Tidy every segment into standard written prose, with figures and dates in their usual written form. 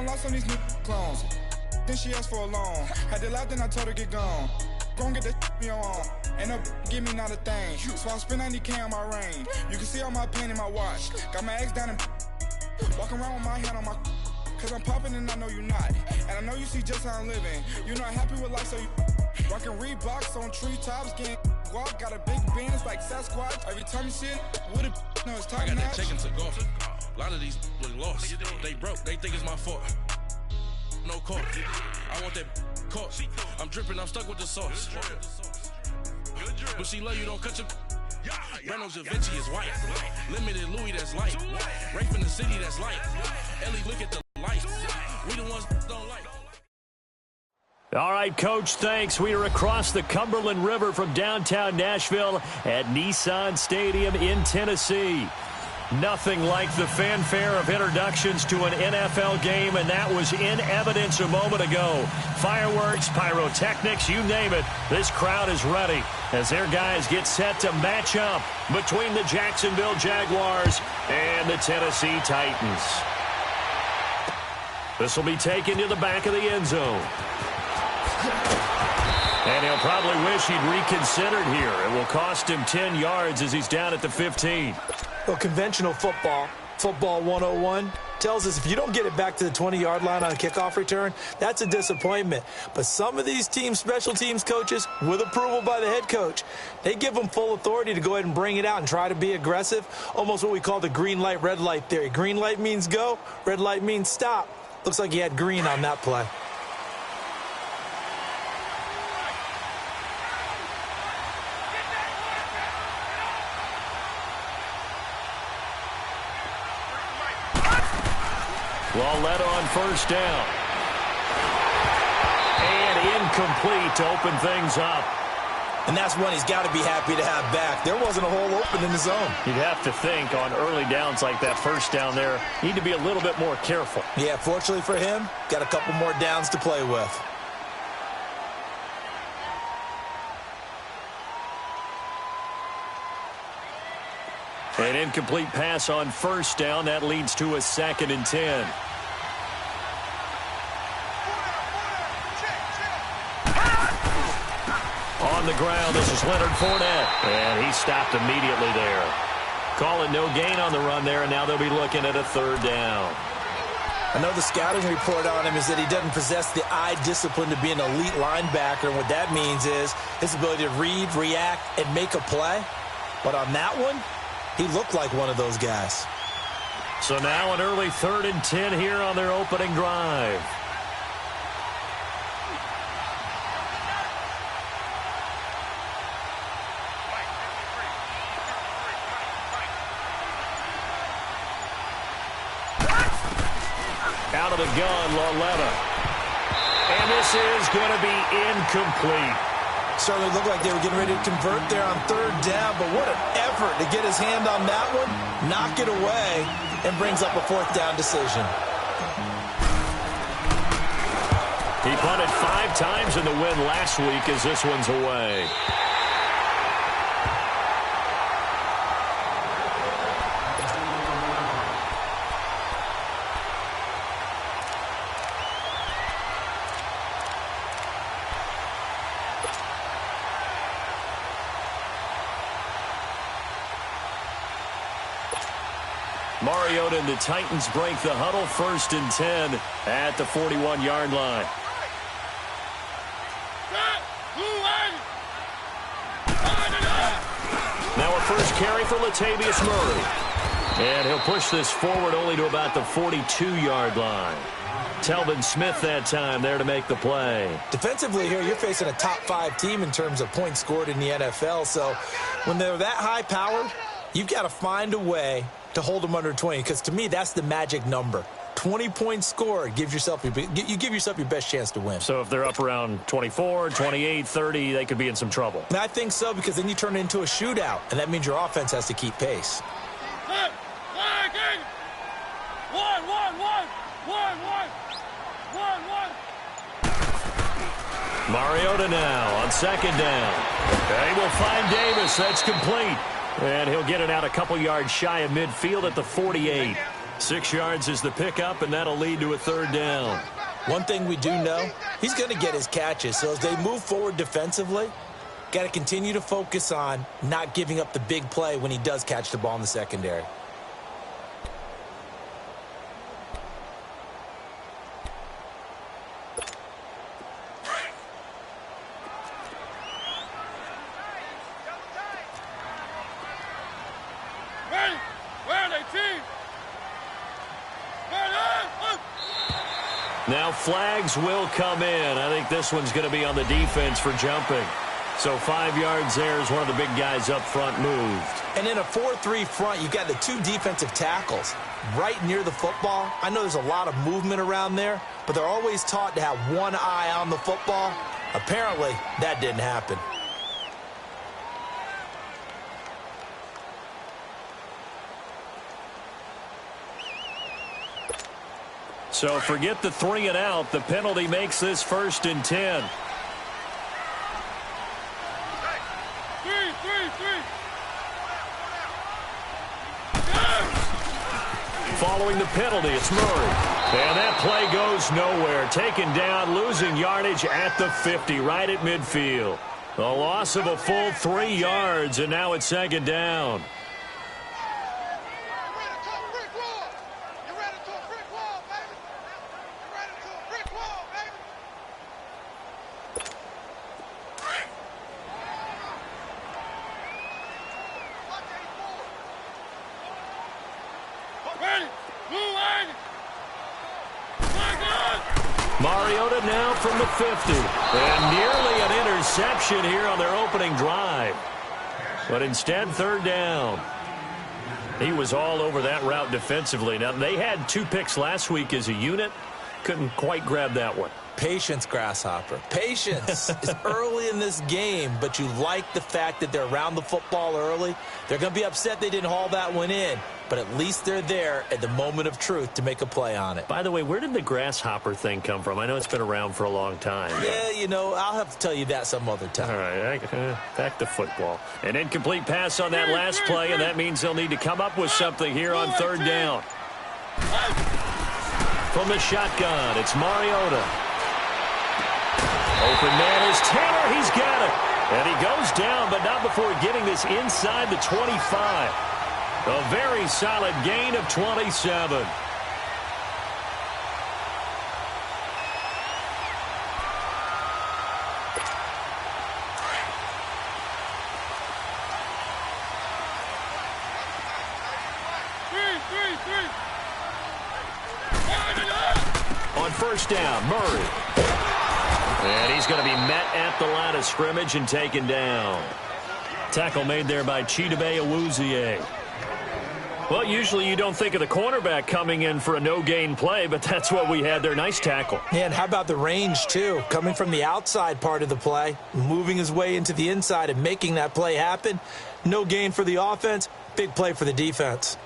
gon' lost on these new clones. Then she asked for a loan. Had to laugh, then I told her get gone. Gon' get that me on. Ain't no give me not a thing. So I spend 90K on my ring. You can see all my pain in my watch. Got my ex down and walking around with my hand on my. Cause I'm popping and I know you not. And I know you see just how I'm living. You're not happy with life, so you rockin' Reeboks on treetops, getting guap. Got a big Benz like Sasquatch. Every time you see it, with it, no, it's top notch. I got that check into golf. A lot of these look lost. They broke, they think it's my fault. No court. I want that court. I'm dripping, I'm stuck with the sauce. But she love you, don't cut your. Reynolds Da Vinci is white. Limited Louis, that's light. Rape in the city, that's light. Ellie, look at the lights. We the ones don't like. All right, Coach, thanks. We are across the Cumberland River from downtown Nashville at Nissan Stadium in Tennessee. Nothing like the fanfare of introductions to an NFL game, and that was in evidence a moment ago. Fireworks, pyrotechnics, you name it. This crowd is ready as their guys get set to match up between the Jacksonville Jaguars and the Tennessee Titans. This will be taken to the back of the end zone. And he'll probably wish he'd reconsidered here. It will cost him 10 yards as he's down at the 15. Well, conventional football 101, tells us if you don't get it back to the 20-yard line on a kickoff return, that's a disappointment. But some of these teams, special teams coaches, with approval by the head coach, they give them full authority to go ahead and bring it out and try to be aggressive, almost what we call the green light, red light theory. Green light means go, red light means stop. Looks like he had green on that play. Led on first down. And incomplete to open things up. And that's one he's got to be happy to have back. There wasn't a hole open in the zone. You'd have to think on early downs like that first down there, need to be a little bit more careful. Yeah, fortunately for him, got a couple more downs to play with. An incomplete pass on first down. That leads to a 2nd and 10. On the ground, this is Leonard Fournette. And he stopped immediately there. Call it no gain on the run there, and now they'll be looking at a 3rd down. I know the scouting report on him is that he doesn't possess the eye discipline to be an elite linebacker, and what that means is his ability to read, react, and make a play. But on that one, he looked like one of those guys. So now an early 3rd and 10 here on their opening drive. Out of the gun, Lauletta. And this is going to be incomplete. Certainly looked like they were getting ready to convert there on 3rd down, but what an effort to get his hand on that one, knock it away, and brings up a 4th down decision. He punted 5 times in the win last week as this one's away. Mariota and the Titans break the huddle. 1st and 10 at the 41-yard line. Now a first carry for Latavius Murray. And he'll push this forward only to about the 42-yard line. Telvin Smith that time there to make the play. Defensively here, you're facing a top 5 team in terms of points scored in the NFL. So when they're that high-powered, you've got to find a way to hold them under 20, because to me, that's the magic number. 20 points scored, you give yourself your best chance to win. So if they're up around 24, 28, 30, they could be in some trouble. And I think so, because then you turn it into a shootout, and that means your offense has to keep pace. Mariota now on 2nd down. They will find Davis. That's complete. And he'll get it out a couple yards shy of midfield at the 48. 6 yards is the pickup, and that'll lead to a third down. One thing we do know, he's going to get his catches. So as they move forward defensively, got to continue to focus on not giving up the big play when he does catch the ball in the secondary. Now flags will come in. I think this one's going to be on the defense for jumping. So 5 yards there as one of the big guys up front moved. And in a 4-3 front, you've got the 2 defensive tackles right near the football. I know there's a lot of movement around there, but they're always taught to have one eye on the football. Apparently, that didn't happen. So forget the 3 and out. The penalty makes this 1st and 10. Following the penalty, it's Murray. And that play goes nowhere. Taken down, losing yardage at the 50, right at midfield. A loss of a full 3 yards, and now it's 2nd down. Mariota now from the 50. And nearly an interception here on their opening drive. But instead, 3rd down. He was all over that route defensively. Now, they had 2 picks last week as a unit. Couldn't quite grab that one. Patience, Grasshopper. Patience is early in this game, but you like the fact that they're around the football early. They're going to be upset they didn't haul that one in, but at least they're there at the moment of truth to make a play on it. By the way, where did the grasshopper thing come from? I know it's been around for a long time. Yeah, you know, I'll have to tell you that some other time. All right, back to football. An incomplete pass on that last play, and that means they'll need to come up with something here on 3rd down. From the shotgun, it's Mariota. Open man is Taylor. He's got it. And he goes down, but not before getting this inside the 25. A very solid gain of 27. On 1st down, Murray. And he's going to be met at the line of scrimmage and taken down. Tackle made there by Chidobe Awuzie. Well, usually you don't think of the cornerback coming in for a no-gain play, but that's what we had there. Nice tackle. Yeah, and how about the range, too? Coming from the outside part of the play, moving his way into the inside and making that play happen. No gain for the offense, big play for the defense.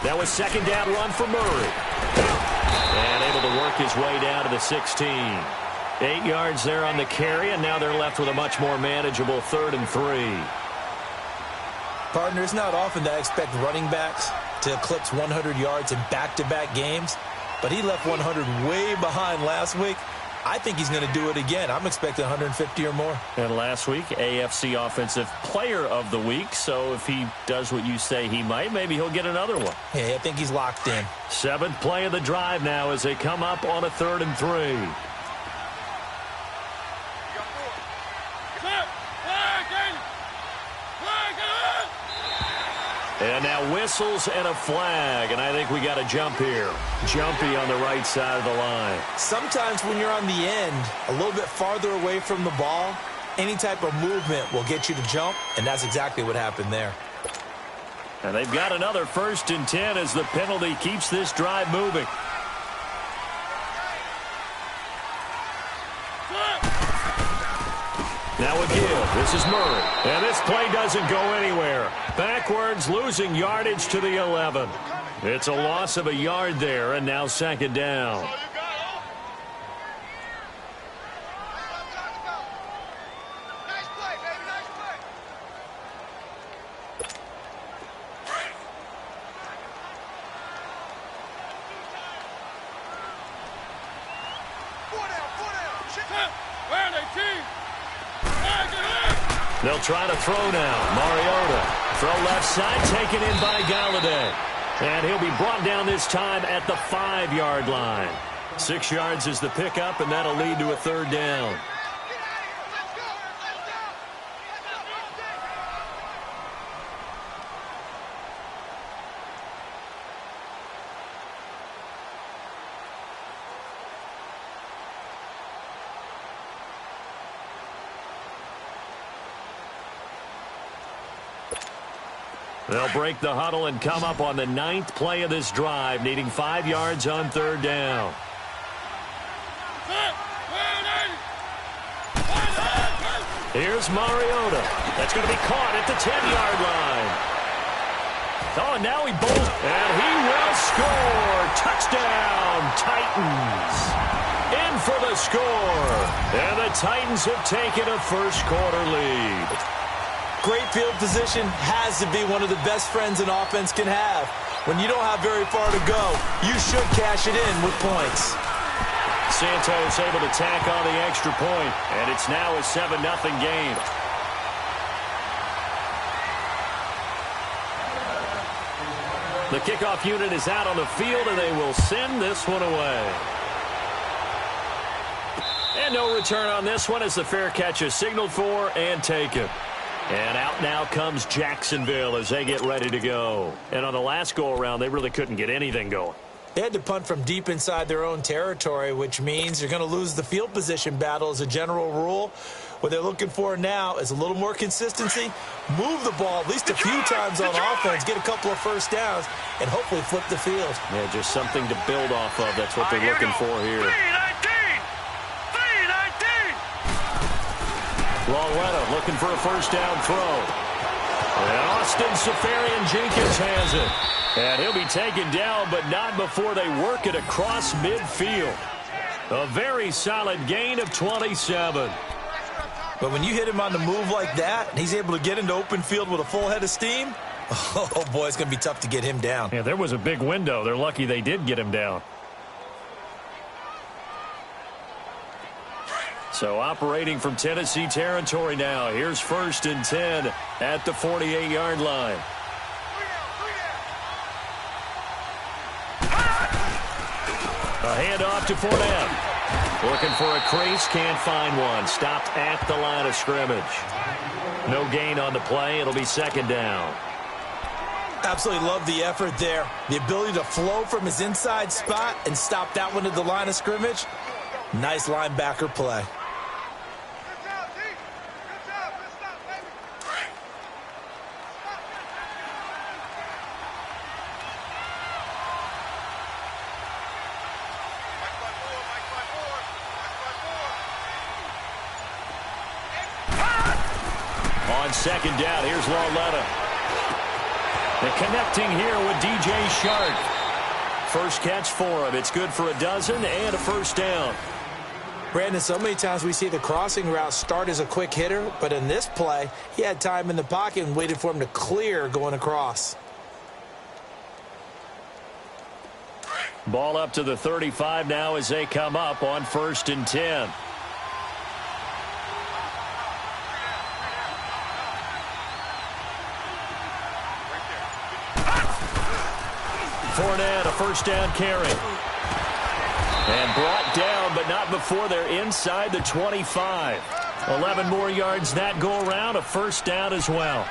That was 2nd down run for Murray. And able to work his way down to the 16. 8 yards there on the carry, and now they're left with a much more manageable 3rd and 3. Partner, it's not often that I expect running backs to eclipse 100 yards in back-to-back games, but he left 100 way behind last week. I think he's going to do it again. I'm expecting 150 or more. And last week, AFC Offensive Player of the Week. So if he does what you say he might, maybe he'll get another one. Yeah, I think he's locked in. 7th play of the drive now as they come up on a 3rd and 3. And now whistles and a flag, and I think we got a jump here. Jumpy on the right side of the line. Sometimes when you're on the end, a little bit farther away from the ball, any type of movement will get you to jump, and that's exactly what happened there. And they've got another 1st and 10 as the penalty keeps this drive moving. Now a give. This is Murray. And this play doesn't go anywhere. Backwards, losing yardage to the 11. It's a loss of a yard there, and now 2nd down. They'll try to throw now. Mariota. Throw left side, taken in by Galladay. And he'll be brought down this time at the 5-yard line. 6 yards is the pickup, and that'll lead to a 3rd down. They'll break the huddle and come up on the 9th play of this drive, needing 5 yards on 3rd down. Here's Mariota. That's going to be caught at the 10-yard line. Oh, and now he bolts, and he will score. Touchdown, Titans. In for the score. And the Titans have taken a first-quarter lead. Great field position has to be one of the best friends an offense can have. When you don't have very far to go, you should cash it in with points. Santos able to tack on the extra point, and it's now a 7-0 game. The kickoff unit is out on the field, and they will send this one away. And no return on this one as the fair catch is signaled for and taken. And out now comes Jacksonville as they get ready to go. And on the last go-around, they really couldn't get anything going. They had to punt from deep inside their own territory, which means you're going to lose the field position battle as a general rule. What they're looking for now is a little more consistency, move the ball at least a few times on offense, get a couple of first downs, and hopefully flip the field. Yeah, just something to build off of. That's what they're looking for here. 3-19. Longletto looking for a first down throw. And Austin Seferian-Jenkins has it. And he'll be taken down, but not before they work it across midfield. A very solid gain of 27. But when you hit him on the move like that, and he's able to get into open field with a full head of steam, oh, boy, it's going to be tough to get him down. Yeah, there was a big window. They're lucky they did get him down. So operating from Tennessee territory now. Here's 1st and 10 at the 48-yard line. A handoff to Fournette. Looking for a crease, can't find one. Stopped at the line of scrimmage. No gain on the play. It'll be 2nd down. Absolutely love the effort there. The ability to flow from his inside spot and stop that one at the line of scrimmage. Nice linebacker play. On 2nd down, here's Longletto. The connecting here with DJ Shark. First catch for him. It's good for a dozen and a first down. Brandon, so many times we see the crossing route start as a quick hitter, but in this play, he had time in the pocket and waited for him to clear going across. Ball up to the 35 now as they come up on 1st and 10. Fournette, a first down carry. And brought down, but not before they're inside the 25. 11 more yards that go around, a first down as well.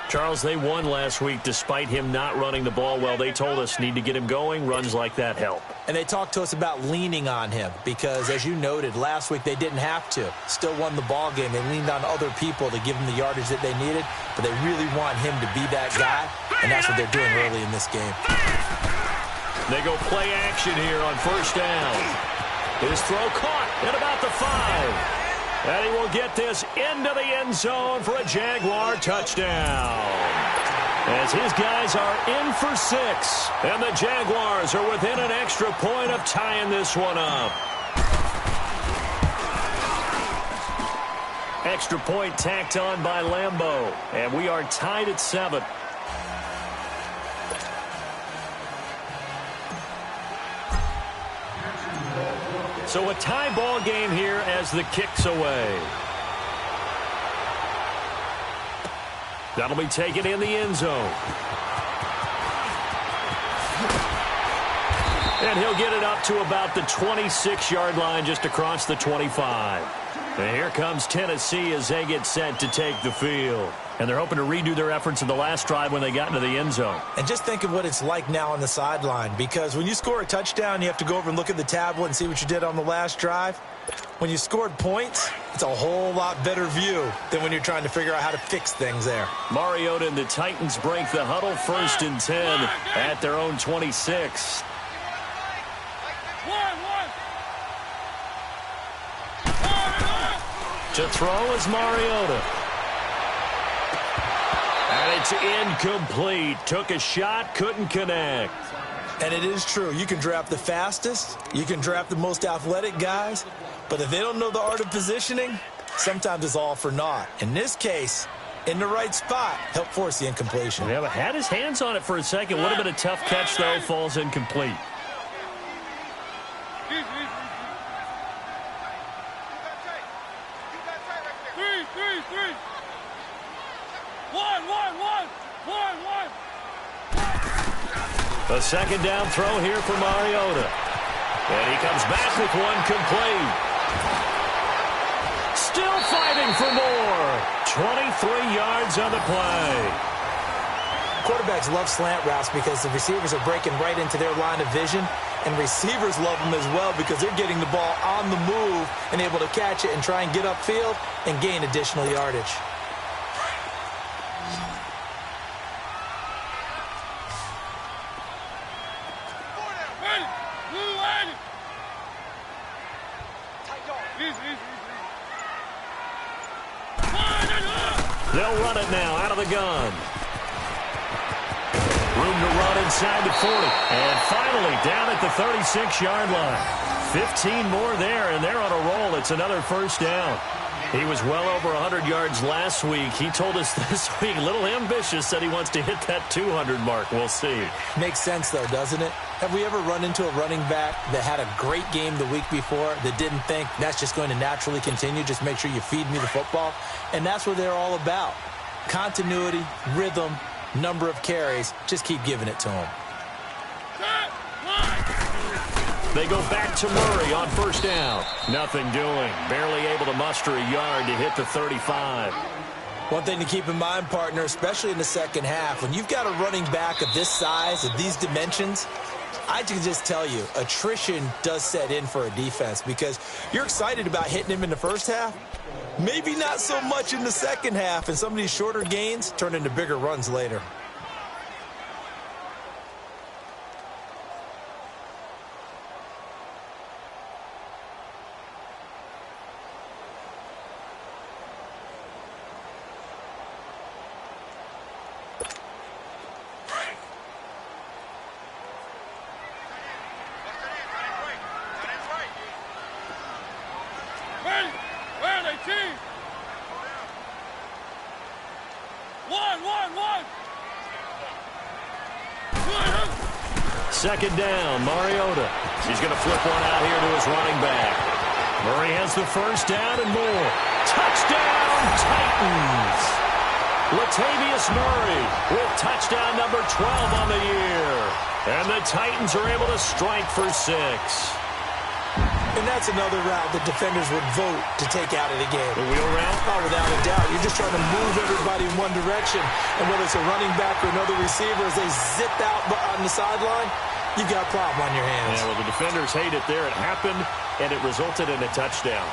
Charles, they won last week despite him not running the ball well. They told us need to get him going. Runs like that help. And they talked to us about leaning on him because, as you noted, last week they didn't have to. Still won the ball game. They leaned on other people to give them the yardage that they needed, but they really want him to be that guy, and that's what they're doing early in this game. They go play action here on first down. His throw caught at about the 5. And he will get this into the end zone for a Jaguar touchdown. As his guys are in for 6. And the Jaguars are within an extra point of tying this one up. Extra point tacked on by Lambeau. And we are tied at 7. So a tie ball game here as the kick's away. That'll be taken in the end zone. And he'll get it up to about the 26-yard line, just across the 25. And here comes Tennessee as they get set to take the field. And they're hoping to redo their efforts in the last drive when they got into the end zone. And just think of what it's like now on the sideline, because when you score a touchdown, you have to go over and look at the tablet and see what you did on the last drive. When you scored points, it's a whole lot better view than when you're trying to figure out how to fix things there. Mariota and the Titans break the huddle, 1st and 10 at their own 26. To throw is Mariota. And it's incomplete. Took a shot, couldn't connect. And it is true. You can draft the fastest. You can draft the most athletic guys. But if they don't know the art of positioning, sometimes it's all for naught. In this case, in the right spot, helped force the incompletion. Yeah, but had his hands on it for a second. Would have been a tough catch, though. Falls incomplete. A second down throw here for Mariota. And he comes back with one complete. Still fighting for more. 23 yards on the play. Quarterbacks love slant routes because the receivers are breaking right into their line of vision. And receivers love them as well because they're getting the ball on the move and able to catch it and try and get upfield and gain additional yardage. They'll run it now out of the gun. Room to run inside the 40. And finally down at the 36-yard line. 15 more there, and they're on a roll. It's another first down. He was well over 100 yards last week. He told us this week, a little ambitious, said he wants to hit that 200 mark. We'll see. Makes sense, though, doesn't it? Have we ever run into a running back that had a great game the week before that didn't think that's just going to naturally continue? Just make sure you feed me the football. And that's what they're all about. Continuity, rhythm, number of carries. Just keep giving it to them. They go back to Murray on first down. Nothing doing. Barely able to muster a yard to hit the 35. One thing to keep in mind, partner, especially in the second half, when you've got a running back of this size, of these dimensions, I can just tell you, attrition does set in for a defense because you're excited about hitting him in the first half. Maybe not so much in the second half, and some of these shorter gains turn into bigger runs later. Second down, Mariota. He's going to flip one out here to his running back. Murray has the first down and more. Touchdown, Titans! Latavius Murray with touchdown number 12 on the year. And the Titans are able to strike for 6. And that's another route that defenders would vote to take out of the game. The wheel route? Oh, without a doubt. You're just trying to move everybody in one direction. And whether it's a running back or another receiver, as they zip out on the sideline, you've got a problem on your hands. Yeah, well, the defenders hate it there. It happened, and it resulted in a touchdown.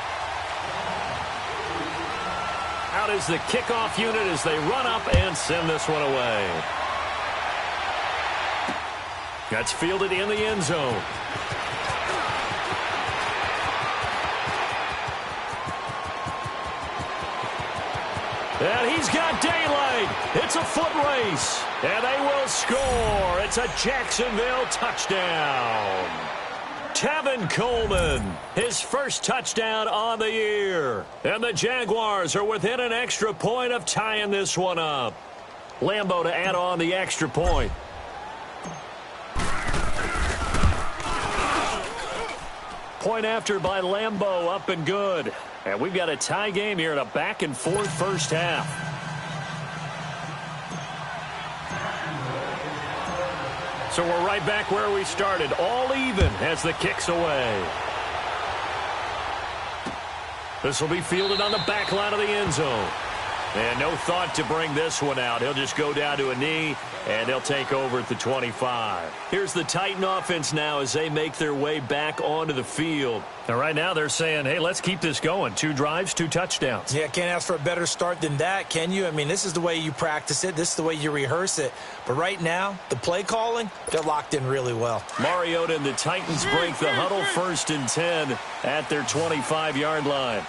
Out is the kickoff unit as they run up and send this one away. That's fielded in the end zone. And he's got daylight. It's a foot race. And they will score. It's a Jacksonville touchdown. Tevin Coleman, his first touchdown on the year. And the Jaguars are within an extra point of tying this one up. Lambeau to add on the extra point. point after by Lambeau, up and good. And we've got a tie game here in a back-and-forth first half. So we're right back where we started, all even as the kick's away. This will be fielded on the back line of the end zone. And no thought to bring this one out. He'll just go down to a knee, and they'll take over at the 25. Here's the Titan offense now as they make their way back onto the field. And right now they're saying, hey, let's keep this going. 2 drives, 2 touchdowns. Yeah, can't ask for a better start than that, can you? I mean, this is the way you practice it. This is the way you rehearse it. But right now, the play calling, they're locked in really well. Mariota and the Titans break the huddle, 1st and 10 at their 25-yard line.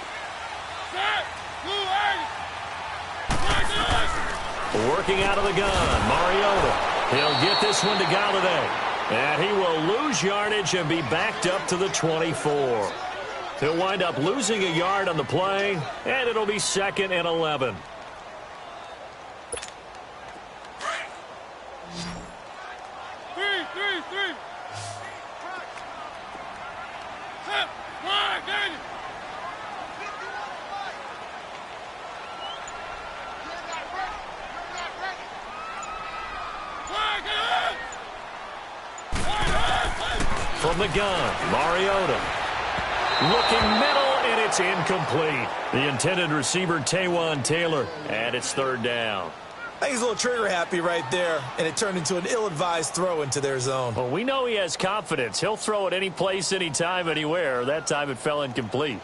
Working out of the gun, Mariota. He'll get this one to Galladay. And he will lose yardage and be backed up to the 24. He'll wind up losing a yard on the play, and it'll be 2nd and 11. From the gun, Mariota. Looking middle, and it's incomplete. The intended receiver, Taywan Taylor, and it's 3rd down. I think he's a little trigger happy right there, and it turned into an ill-advised throw into their zone. Well, we know he has confidence. He'll throw it any place, anytime, anywhere. That time it fell incomplete.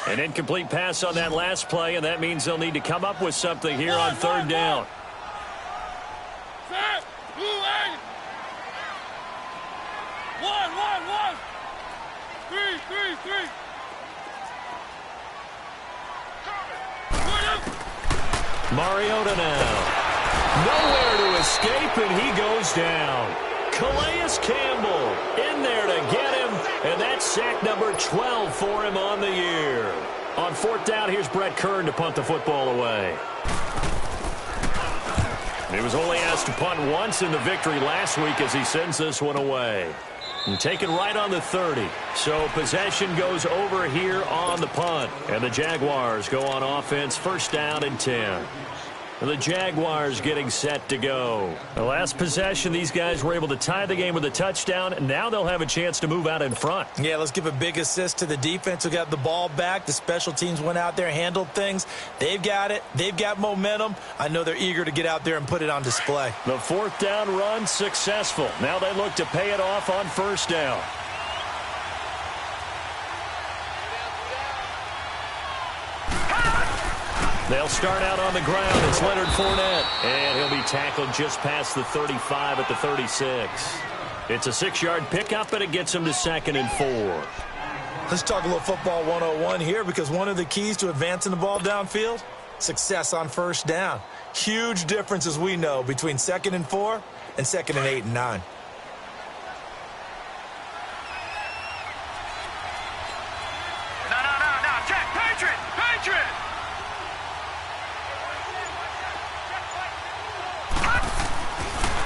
An incomplete pass on that last play, and that means they'll need to come up with something here on 3rd down. Mariota now. Nowhere to escape, and he goes down. Calais Campbell in there to get him, and that's sack number 12 for him on the year. On 4th down, here's Brett Kern to punt the football away. He was only asked to punt once in the victory last week as he sends this one away. And taken right on the 30. So possession goes over here on the punt. And the Jaguars go on offense, 1st down and 10. And the Jaguars getting set to go. The last possession, these guys were able to tie the game with a touchdown. And now they'll have a chance to move out in front. Yeah, let's give a big assist to the defense who got the ball back. The special teams went out there, handled things. They've got it. They've got momentum. I know they're eager to get out there and put it on display. The 4th down run successful. Now they look to pay it off on 1st down. They'll start out on the ground. It's Leonard Fournette. And he'll be tackled just past the 35 at the 36. It's a 6-yard pickup, and it gets him to 2nd and 4. Let's talk a little football 101 here, because one of the keys to advancing the ball downfield, success on 1st down. Huge difference, as we know, between 2nd and 4 and 2nd and 8 and 9. No, Jack, Patriot!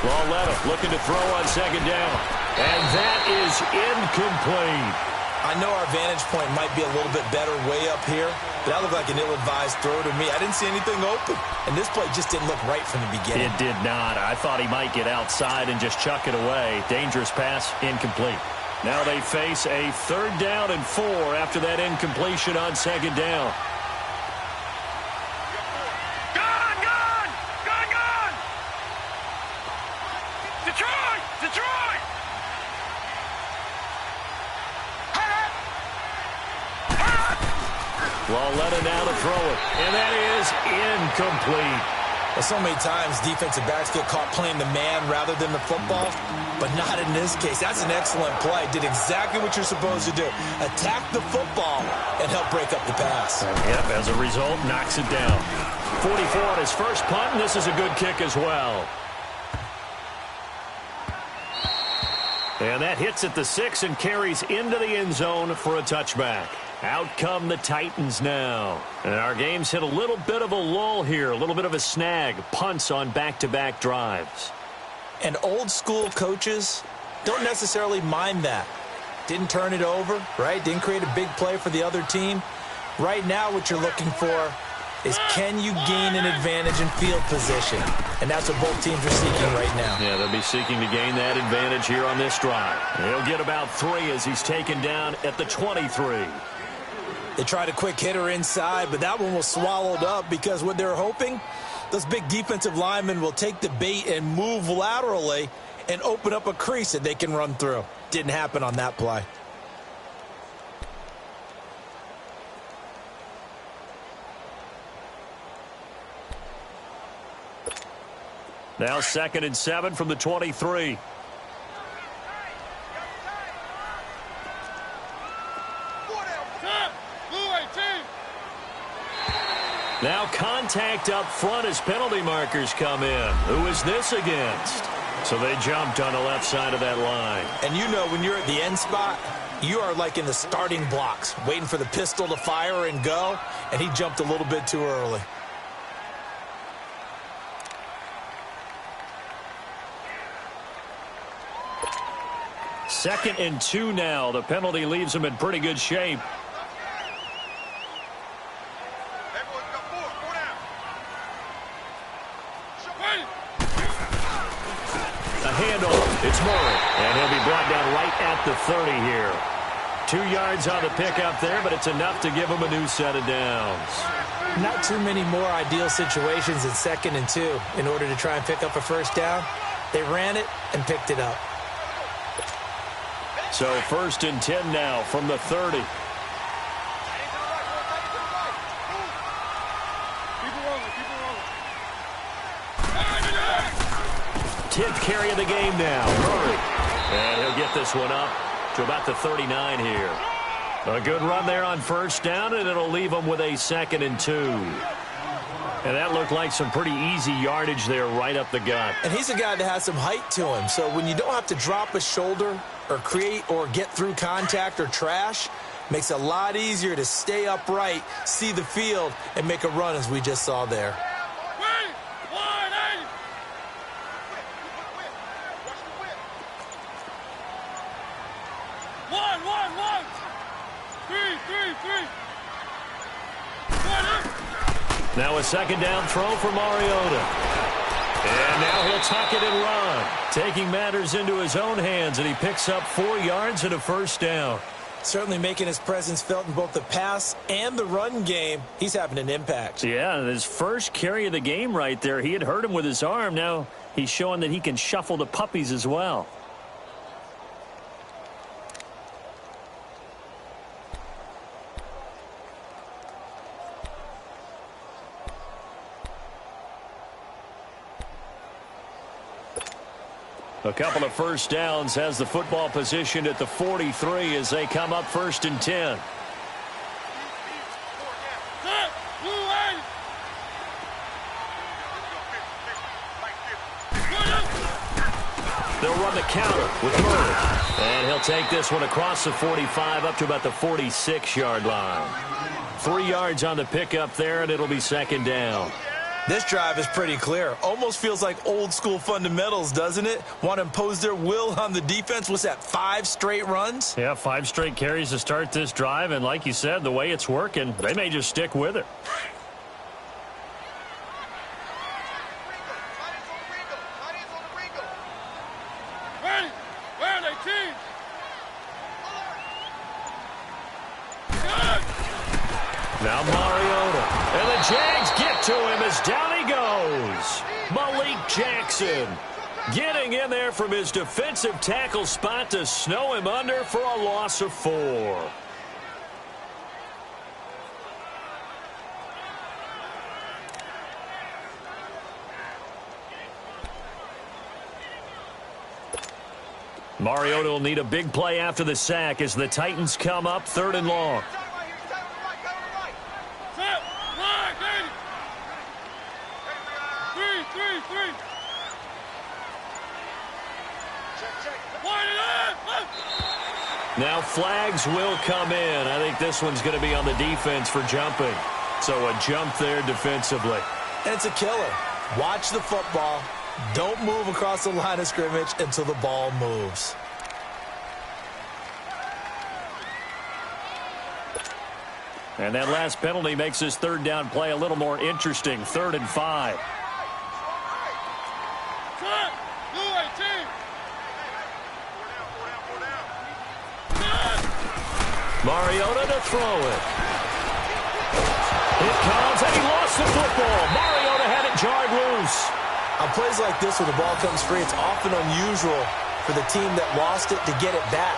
Lauletta looking to throw on 2nd down. And that is incomplete. I know our vantage point might be a little bit better way up here, but that looked like an ill-advised throw to me. I didn't see anything open, and this play just didn't look right from the beginning. It did not. I thought he might get outside and just chuck it away. Dangerous pass, incomplete. Now they face a 3rd down and 4 after that incompletion on 2nd down. Detroit! Lauletta now to throw it, and that is incomplete. Well, so many times defensive backs get caught playing the man rather than the football, but not in this case. That's an excellent play. Did exactly what you're supposed to do. Attack the football and help break up the pass. Yep, as a result, knocks it down. 44 on his first punt, and this is a good kick as well. And that hits at the 6 and carries into the end zone for a touchback. Out come the Titans now. And our game's hit a little bit of a lull here, a little bit of a snag. Punts on back-to-back drives. And old-school coaches don't necessarily mind that. Didn't turn it over, right? Didn't create a big play for the other team. Right now, what you're looking for is, can you gain an advantage in field position? And that's what both teams are seeking right now. Yeah, they'll be seeking to gain that advantage here on this drive. He'll get about 3 as he's taken down at the 23. They tried a quick hitter inside, but that one was swallowed up because what they're hoping, those big defensive linemen will take the bait and move laterally and open up a crease that they can run through. Didn't happen on that play. Now 2nd and 7 from the 23. Now contact up front as penalty markers come in. Who is this against? So they jumped on the left side of that line. And you know when you're at the end spot, you are like in the starting blocks, waiting for the pistol to fire and go, and he jumped a little bit too early. Second and 2 now. The penalty leaves him in pretty good shape. A handoff. It's Murray. And he'll be brought down right at the 30 here. 2 yards on the pickup there, but it's enough to give him a new set of downs. Not too many more ideal situations in 2nd and 2 in order to try and pick up a first down. They ran it and picked it up. So 1st and 10 now from the 30. 10th carry of the game now. Murray. And he'll get this one up to about the 39 here. A good run there on 1st down, and it'll leave him with a 2nd and 2. And that looked like some pretty easy yardage there right up the gut. And he's a guy that has some height to him. So when you don't have to drop a shoulder or create or get through contact or trash, makes it a lot easier to stay upright, see the field, and make a run as we just saw there. Now a 2nd down throw for Mariota. And now he'll tuck it and run. Taking matters into his own hands, and he picks up 4 yards and a 1st down. Certainly making his presence felt in both the pass and the run game. He's having an impact. Yeah, his first carry of the game right there. He had hurt him with his arm. Now he's showing that he can shuffle the puppies as well. A couple of 1st downs, has the football positioned at the 43 as they come up 1st and 10. They'll run the counter with Murray. And he'll take this one across the 45 up to about the 46-yard line. 3 yards on the pickup there, and it'll be 2nd down. This drive is pretty clear. Almost feels like old school fundamentals, doesn't it? Want to impose their will on the defense. What's that, 5 straight runs? Yeah, 5 straight carries to start this drive. And like you said, the way it's working, they may just stick with it. Now Mariota. And the Jags get to him as down he goes. Malik Jackson getting in there from his defensive tackle spot to snow him under for a loss of 4. Mariota will need a big play after the sack as the Titans come up 3rd and long. Now flags will come in. I think this one's going to be on the defense for jumping. So a jump there defensively. And it's a killer. Watch the football. Don't move across the line of scrimmage until the ball moves. And that last penalty makes his third down play a little more interesting. 3rd and 5. Mariota to throw it. It comes, and he lost the football. Mariota had it jarred loose. On plays like this, when the ball comes free, it's often unusual for the team that lost it to get it back.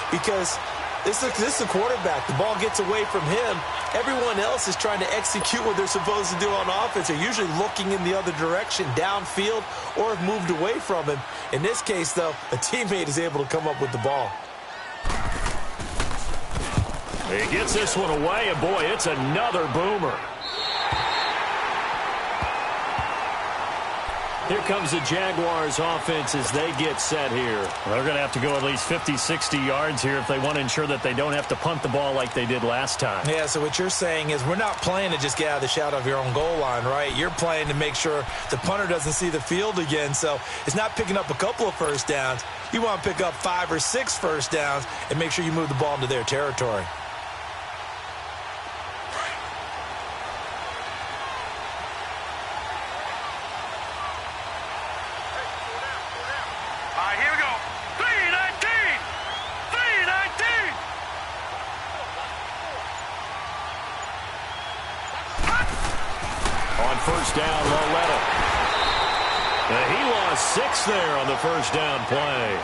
Because this is the quarterback. The ball gets away from him. Everyone else is trying to execute what they're supposed to do on offense. They're usually looking in the other direction, downfield, or have moved away from him. In this case, though, a teammate is able to come up with the ball. He gets this one away, and boy, it's another boomer. Here comes the Jaguars offense as they get set here. They're going to have to go at least 50, 60 yards here if they want to ensure that they don't have to punt the ball like they did last time. Yeah, so what you're saying is we're not playing to just get out of the shadow of your own goal line, right? You're playing to make sure the punter doesn't see the field again. So it's not picking up a couple of first downs. You want to pick up 5 or 6 first downs and make sure you move the ball into their territory. First down, Loletta. He lost 6 there on the first down play.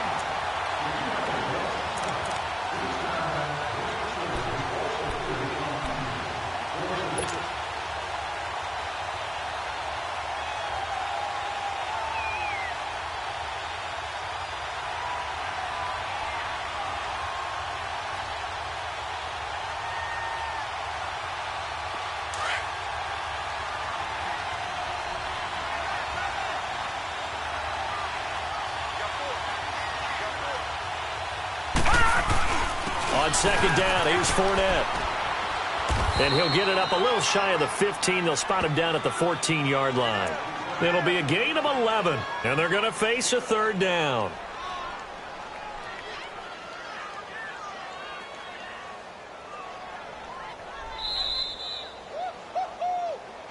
On second down, here's Fournette. And he'll get it up a little shy of the 15. They'll spot him down at the 14-yard line. It'll be a gain of 11, and they're going to face a third down.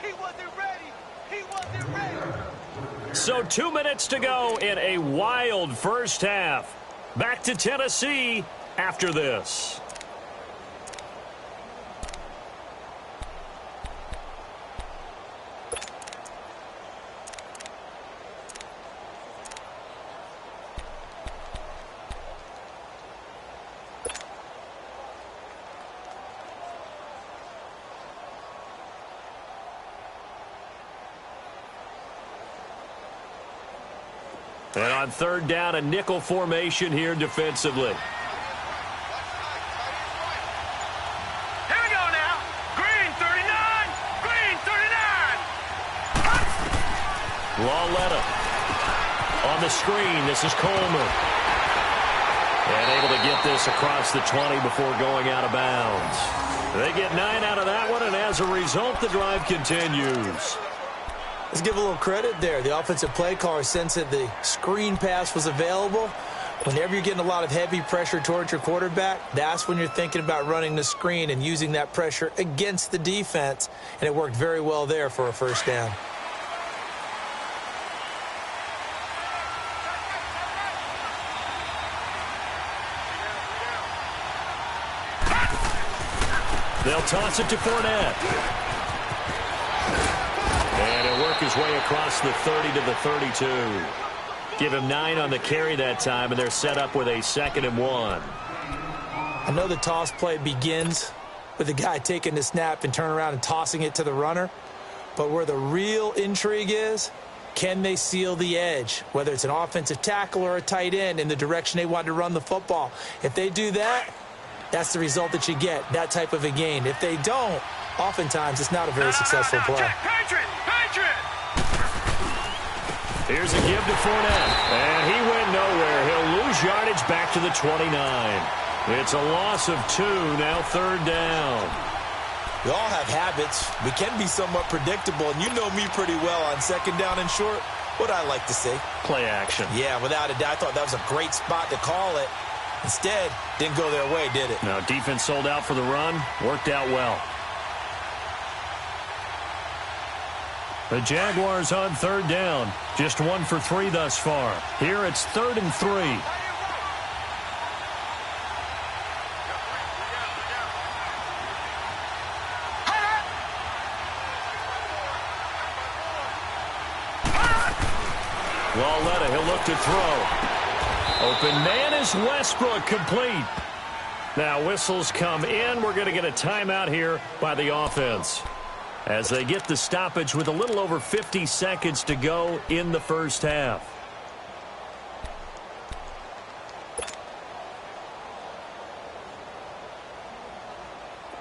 He wasn't ready. He wasn't ready. So 2 minutes to go in a wild first half. Back to Tennessee after this. And on third down, a nickel formation here defensively. Here we go now. Green 39. Green 39. Loletta on the screen. This is Coleman. And able to get this across the 20 before going out of bounds. They get 9 out of that one, and as a result, the drive continues. Let's give a little credit there. The offensive play caller sensed that the screen pass was available. Whenever you're getting a lot of heavy pressure towards your quarterback, that's when you're thinking about running the screen and using that pressure against the defense. And it worked very well there for a first down. They'll toss it to Fournette. And he'll work his way across the 30 to the 32. Give him 9 on the carry that time, and they're set up with a 2nd and 1. I know the toss play begins with the guy taking the snap and turn around and tossing it to the runner. But where the real intrigue is, can they seal the edge, whether it's an offensive tackle or a tight end, in the direction they want to run the football? If they do that, that's the result that you get, that type of a gain. If they don't, oftentimes it's not a very successful play. Here's a give to Fournette, and he went nowhere. He'll lose yardage back to the 29. It's a loss of 2, now third down. We all have habits. We can be somewhat predictable, and you know me pretty well on second down and short. What I like to see. Play action. Yeah, without a doubt. I thought that was a great spot to call it. Instead, didn't go their way, did it? Now, defense sold out for the run. Worked out well. The Jaguars on third down. Just 1 for 3 thus far. Here it's 3rd and 3. Walletta, he'll look to throw. Open man is Westbrook, complete. Now whistles come in. We're going to get a timeout here by the offense, as they get the stoppage with a little over 50 seconds to go in the first half.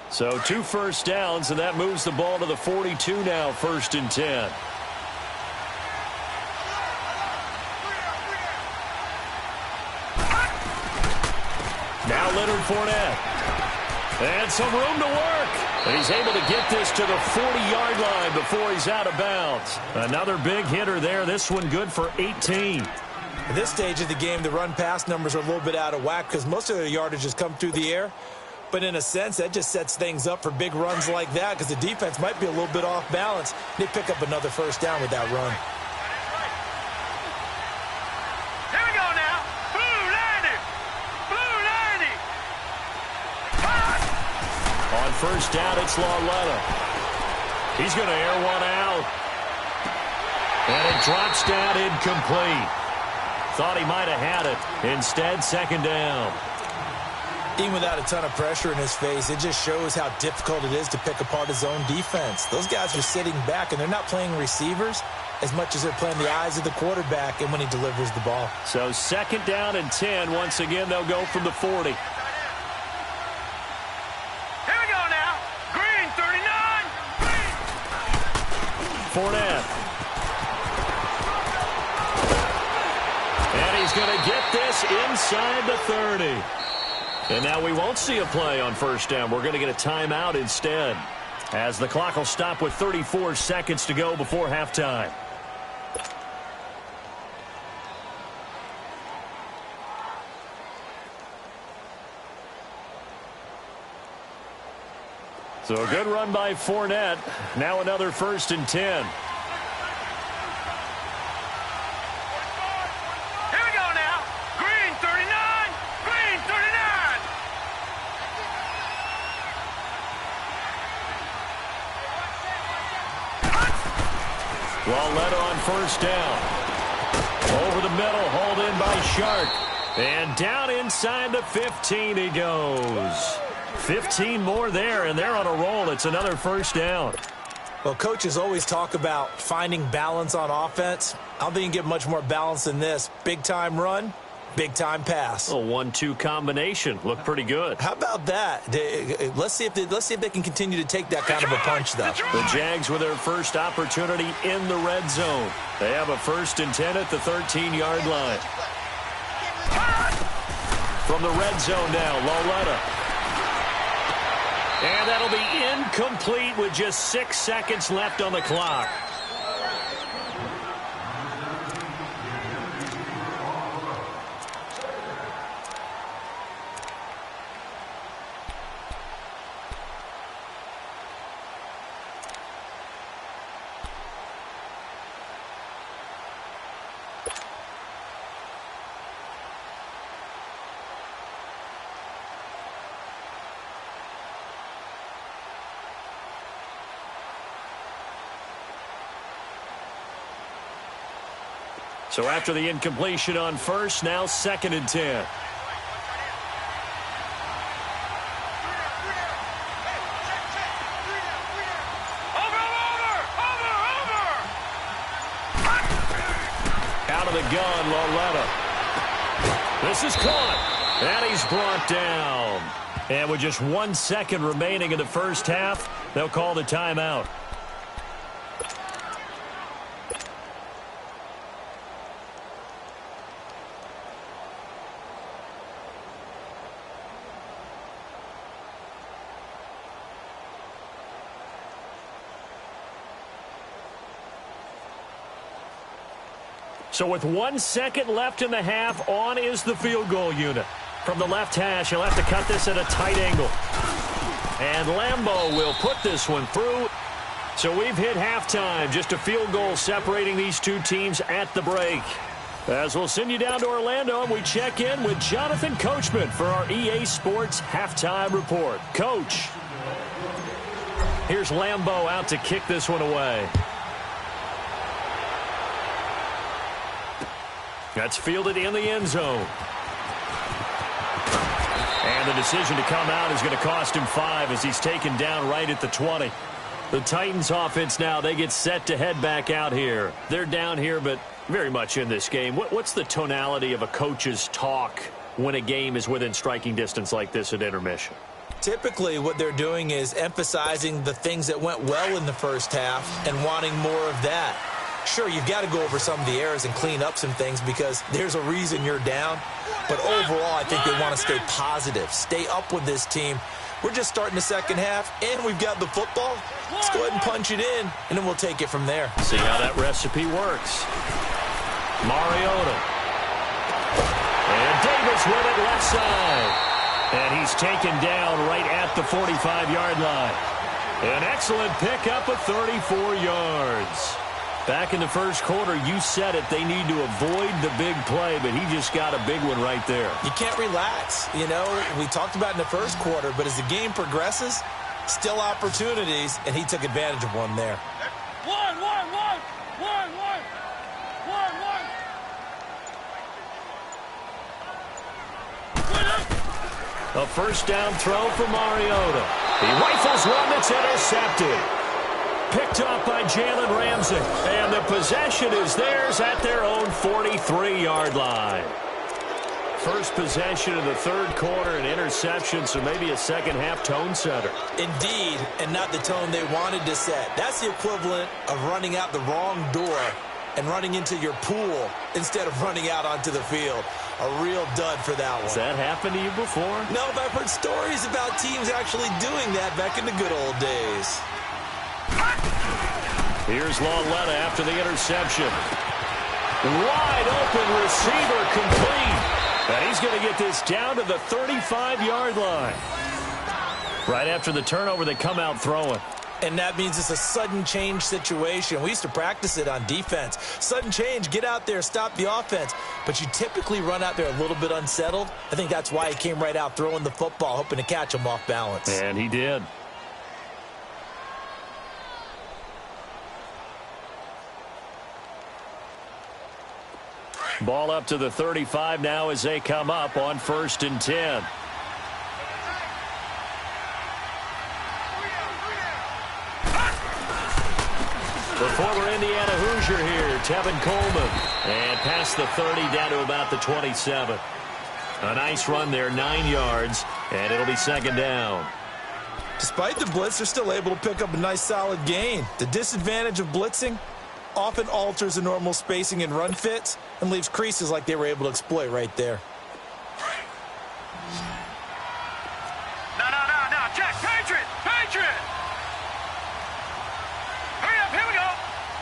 So 2 first downs, and that moves the ball to the 42 now, 1st and 10. Now Leonard Fournette. And some room to work. And he's able to get this to the 40-yard line before he's out of bounds. Another big hitter there. This one good for 18. At this stage of the game, the run-pass numbers are a little bit out of whack because most of the yardage has come through the air. But in a sense, that just sets things up for big runs like that because the defense might be a little bit off balance. They pick up another first down with that run. Here we go now. Blue landing. Blue landing. On first down, it's Walletta. He's going to air one out. And it drops down incomplete. Thought he might have had it. Instead, 2nd down. Even without a ton of pressure in his face, it just shows how difficult it is to pick apart his own defense. Those guys are sitting back, and they're not playing receivers as much as they're playing the eyes of the quarterback and when he delivers the ball. So 2nd down and 10. Once again, they'll go from the 40. Here we go now. Green 39. Green. Fournette. And he's going to get this inside the 30. And now we won't see a play on first down. We're going to get a timeout instead, as the clock will stop with 34 seconds to go before halftime. So a good run by Fournette. Now another 1st and 10. Walletta on first down. Over the middle, hauled in by Shark. And down inside the 15 he goes. 15 more there, and they're on a roll. It's another first down. Well, coaches always talk about finding balance on offense. I don't think you can get much more balance than this. Big-time run, big-time pass. A 1-2 combination. Looked pretty good. How about that? Let's see if they can continue to take that kind of a punch, though. The Jags with their first opportunity in the red zone. They have a 1st and 10 at the 13-yard line. From the red zone now, Walletta. And that'll be incomplete with just 6 seconds left on the clock. So after the incompletion on first, now 2nd and 10. Out of the gun, Walletta. This is caught. And he's brought down. And with just 1 second remaining in the first half, they'll call the timeout. So with 1 second left in the half, on is the field goal unit. From the left hash, he'll have to cut this at a tight angle. And Lambeau will put this one through. So we've hit halftime. Just a field goal separating these two teams at the break. As we'll send you down to Orlando, and we check in with Jonathan Coachman for our EA Sports Halftime Report. Coach, here's Lambeau out to kick this one away. That's fielded in the end zone. And the decision to come out is going to cost him 5 as he's taken down right at the 20. The Titans offense now, they get set to head back out here. They're down here, but very much in this game. What's the tonality of a coach's talk when a game is within striking distance like this at intermission? Typically, what they're doing is emphasizing the things that went well in the first half and wanting more of that. Sure, you've got to go over some of the errors and clean up some things because there's a reason you're down. But overall, I think they want to stay positive, stay up with this team. We're just starting the second half, and we've got the football. Let's go ahead and punch it in, and then we'll take it from there. See how that recipe works. Mariota. And Davis with it left side. And he's taken down right at the 45-yard line. An excellent pickup of 34 yards. Back in the first quarter, you said it, they need to avoid the big play, but he just got a big one right there. You can't relax. You know, we talked about in the first quarter, but as the game progresses, still opportunities, and he took advantage of one there. One. A first down throw for Mariota. He rifles one that's intercepted. Picked off by Jalen Ramsey. And the possession is theirs at their own 43-yard line. First possession of the third quarter, an interception, so maybe a second-half tone setter. Indeed, and not the tone they wanted to set. That's the equivalent of running out the wrong door and running into your pool instead of running out onto the field. A real dud for that one. Has that happened to you before? No, but I've heard stories about teams actually doing that back in the good old days. Here's Lauletta after the interception. Wide open receiver complete. And he's going to get this down to the 35-yard line. Right after the turnover, they come out throwing. And that means it's a sudden change situation. We used to practice it on defense. Sudden change, get out there, stop the offense. But you typically run out there a little bit unsettled. I think that's why he came right out throwing the football, hoping to catch him off balance. And he did. Ball up to the 35 now as they come up on 1st and 10. The former Indiana Hoosier here, Tevin Coleman. And past the 30 down to about the 27. A nice run there, 9 yards, and it'll be second down. Despite the blitz, they're still able to pick up a nice solid gain. The disadvantage of blitzing often alters the normal spacing and run fits and leaves creases like they were able to exploit right there. No. Check. Patriot. Hurry up. Here we go.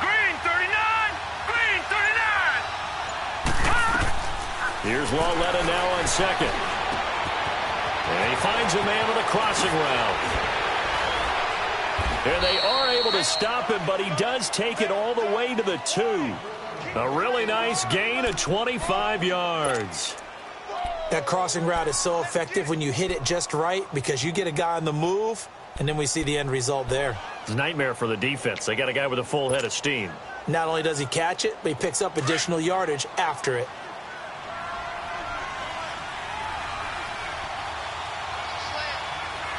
Green 39. Here's Lauletta now on second. And he finds a man with a crossing route. And they are able to stop him, but he does take it all the way to the 2. A really nice gain of 25 yards. That crossing route is so effective when you hit it just right because you get a guy on the move, and then we see the end result there. It's a nightmare for the defense. They got a guy with a full head of steam. Not only does he catch it, but he picks up additional yardage after it.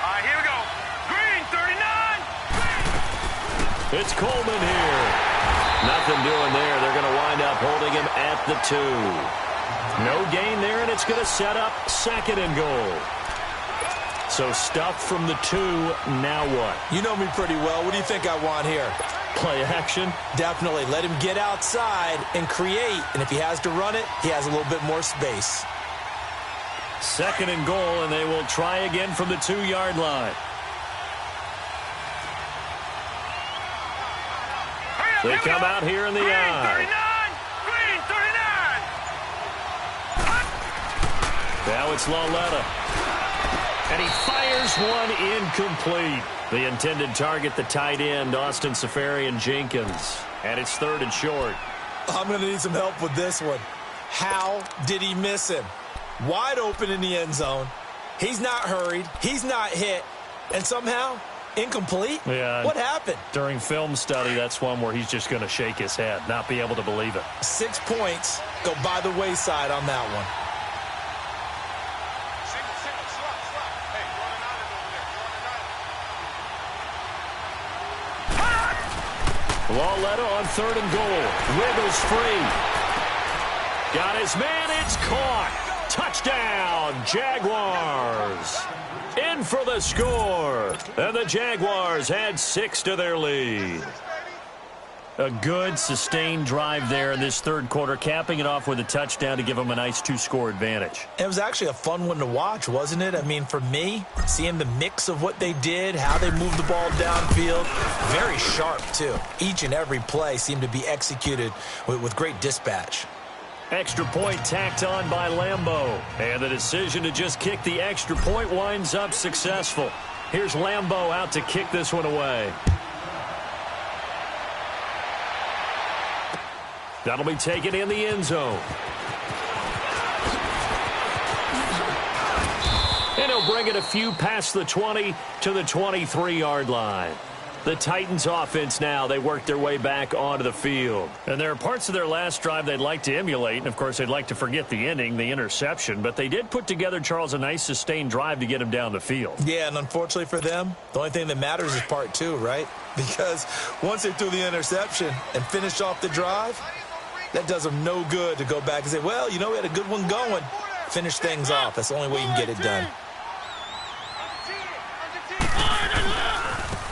All right, here we go. Green 39. It's Coleman here. Nothing doing there. They're going to wind up holding him at the 2. No gain there, and it's going to set up 2nd and goal. So stuff from the 2. Now what? You know me pretty well. What do you think I want here? Play action? Definitely. Let him get outside and create. And if he has to run it, he has a little bit more space. 2nd and goal, and they will try again from the 2-yard line. They come out here in the eye. Green 39. Now it's Lauletta. And he fires one incomplete. The intended target, the tight end, Austin Safarian-Jenkins. And it's 3rd and short. I'm going to need some help with this one. How did he miss him? Wide open in the end zone. He's not hurried. He's not hit. And somehow, incomplete? Yeah. What happened? During film study, that's one where he's just going to shake his head, not be able to believe it. 6 points go by the wayside on that one. Lauletta on 3rd and goal. Wiggles free. Got his man. It's caught. Touchdown, Jaguars. In for the score. And the Jaguars add 6 to their lead. A good, sustained drive there in this 3rd quarter, capping it off with a touchdown to give them a nice 2-score advantage. It was actually a fun one to watch, wasn't it? I mean, for me, seeing the mix of what they did, how they moved the ball downfield, very sharp, too. Each and every play seemed to be executed with great dispatch. Extra point tacked on by Lambeau. And the decision to just kick the extra point winds up successful. Here's Lambeau out to kick this one away. That'll be taken in the end zone. And he'll bring it a few past the 20 to the 23-yard line. The Titans offense now, they work their way back onto the field. And there are parts of their last drive they'd like to emulate. And, of course, they'd like to forget the ending, the interception. But they did put together, Charles, a nice sustained drive to get him down the field. Yeah, and unfortunately for them, the only thing that matters is part 2, right? Because once they threw the interception and finished off the drive, that does them no good to go back and say, well, you know, we had a good one going. Finish things off. That's the only way you can get it done.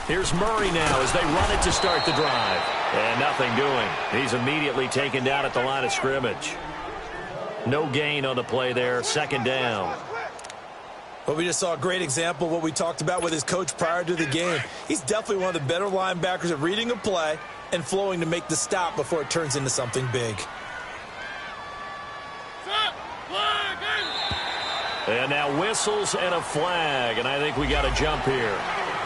Here's Murray now as they run it to start the drive. And nothing doing. He's immediately taken down at the line of scrimmage. No gain on the play there. 2nd down. Well, we just saw a great example of what we talked about with his coach prior to the game. He's definitely one of the better linebackers at reading a play and flowing to make the stop before it turns into something big. And now whistles and a flag, and I think we got a jump here.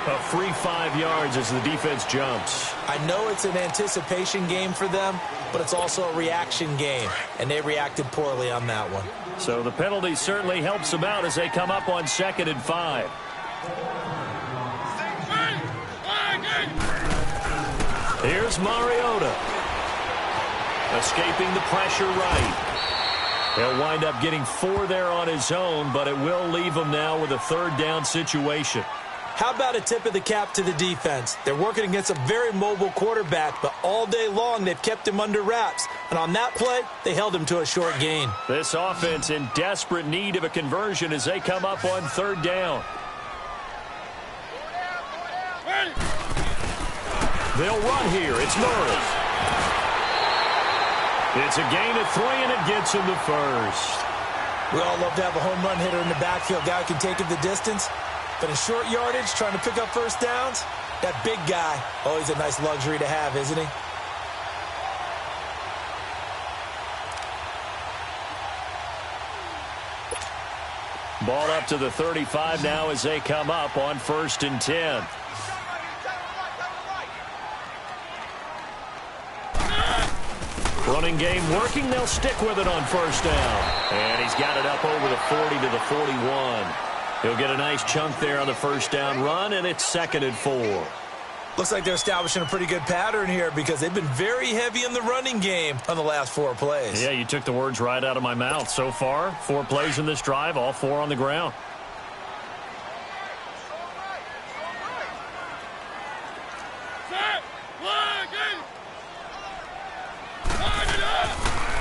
A free 5 yards as the defense jumps. I know it's an anticipation game for them, but it's also a reaction game, and they reacted poorly on that one. So the penalty certainly helps them out as they come up on 2nd and 5. Here's Mariota. Escaping the pressure right. He'll wind up getting 4 there on his own, but it will leave him now with a 3rd down situation. How about a tip of the cap to the defense? They're working against a very mobile quarterback, but all day long they've kept him under wraps. And on that play, they held him to a short gain. This offense in desperate need of a conversion as they come up on 3rd down. They'll run here. It's Murray. It's a gain of 3, and it gets him the 1st. We all love to have a home run hitter in the backfield, guy who can take it the distance. But in short yardage, trying to pick up 1st downs, that big guy, always a nice luxury to have, isn't he? Ball up to the 35 now as they come up on 1st and 10. Running game working. They'll stick with it on 1st down. And he's got it up over the 40 to the 41. He'll get a nice chunk there on the 1st down run, and it's 2nd and 4. Looks like they're establishing a pretty good pattern here because they've been very heavy in the running game on the last 4 plays. Yeah, you took the words right out of my mouth. So far, 4 plays in this drive, all 4 on the ground.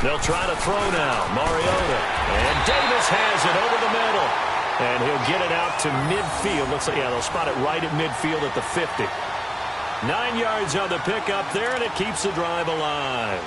They'll try to throw now. Mariota. And Davis has it over the middle. And he'll get it out to midfield. Looks like, yeah, they'll spot it right at midfield at the 50. 9 yards on the pickup there, and it keeps the drive alive.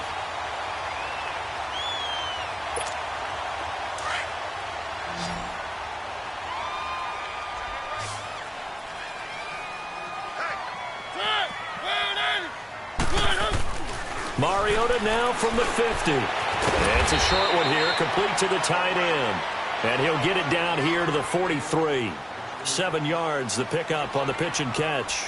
Mariota now from the 50. And it's a short one here, complete to the tight end. And he'll get it down here to the 43. 7 yards, the pickup on the pitch and catch.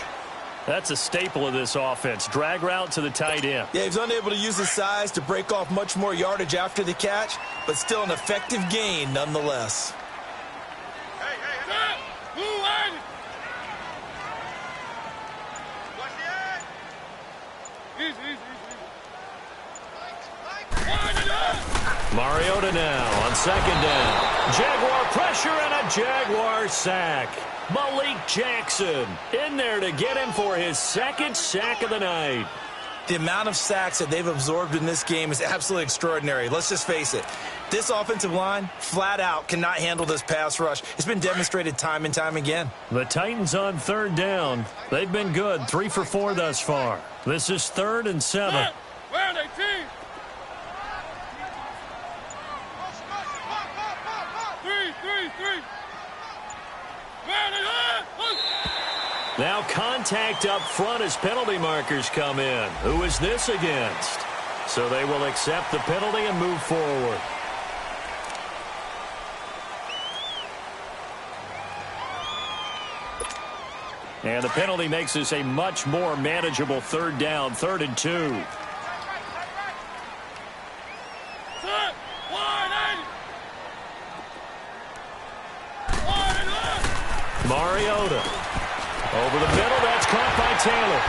That's a staple of this offense. Drag route to the tight end. Yeah, he's unable to use his size to break off much more yardage after the catch, but still an effective gain nonetheless. Mariota now on second down. Jaguar pressure and a Jaguar sack. Malik Jackson in there to get him for his second sack of the night. The amount of sacks that they've absorbed in this game is absolutely extraordinary. Let's just face it. This offensive line, flat out, cannot handle this pass rush. It's been demonstrated time and time again. The Titans on third down. They've been good, 3 for 4 thus far. This is 3rd and 7. Where are they, team? 3. Now contact up front as penalty markers come in. Who is this against? So they will accept the penalty and move forward. And the penalty makes this a much more manageable third down, 3rd and 2. Mariota. Over the middle, that's caught by Taylor.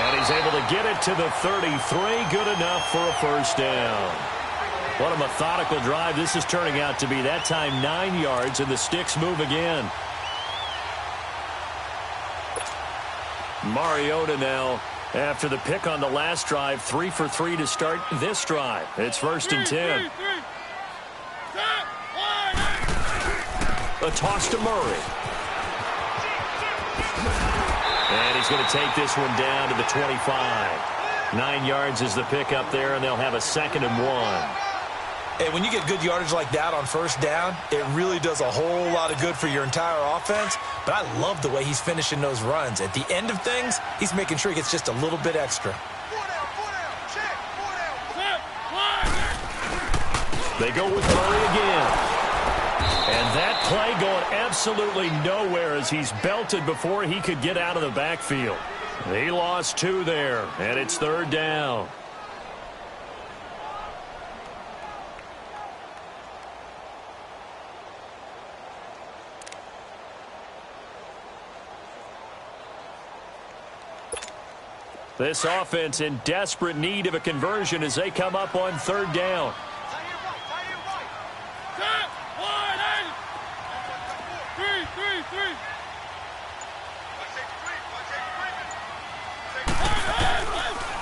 And he's able to get it to the 33. Good enough for a first down. What a methodical drive this is turning out to be. That time 9 yards, and the sticks move again. Mariota now, after the pick on the last drive, 3 for 3 to start this drive. It's 1st and 10. A toss to Murray. And he's going to take this one down to the 25. 9 yards is the pickup there, and they'll have a 2nd and 1. Hey, when you get good yardage like that on first down, it really does a whole lot of good for your entire offense. But I love the way he's finishing those runs. At the end of things, he's making sure he gets just a little bit extra. They go with Murray again. And that play going absolutely nowhere as he's belted before he could get out of the backfield. He lost 2 there, and it's 3rd down. This offense in desperate need of a conversion as they come up on 3rd down.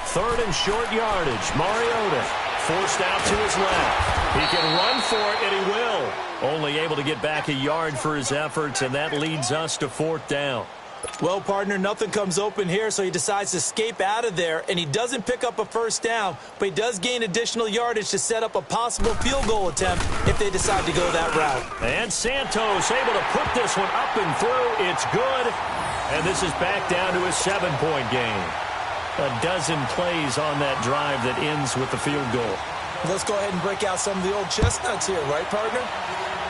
Third and short yardage. Mariota forced out to his left. He can run for it, and he will. Only able to get back a yard for his efforts, and that leads us to 4th down. Well, partner, nothing comes open here, so he decides to escape out of there, and he doesn't pick up a first down, but he does gain additional yardage to set up a possible field goal attempt if they decide to go that route. And Santos able to put this one up and through. It's good, and this is back down to a 7-point game. A dozen plays on that drive that ends with the field goal. Let's go ahead and break out some of the old chestnuts here, right, partner?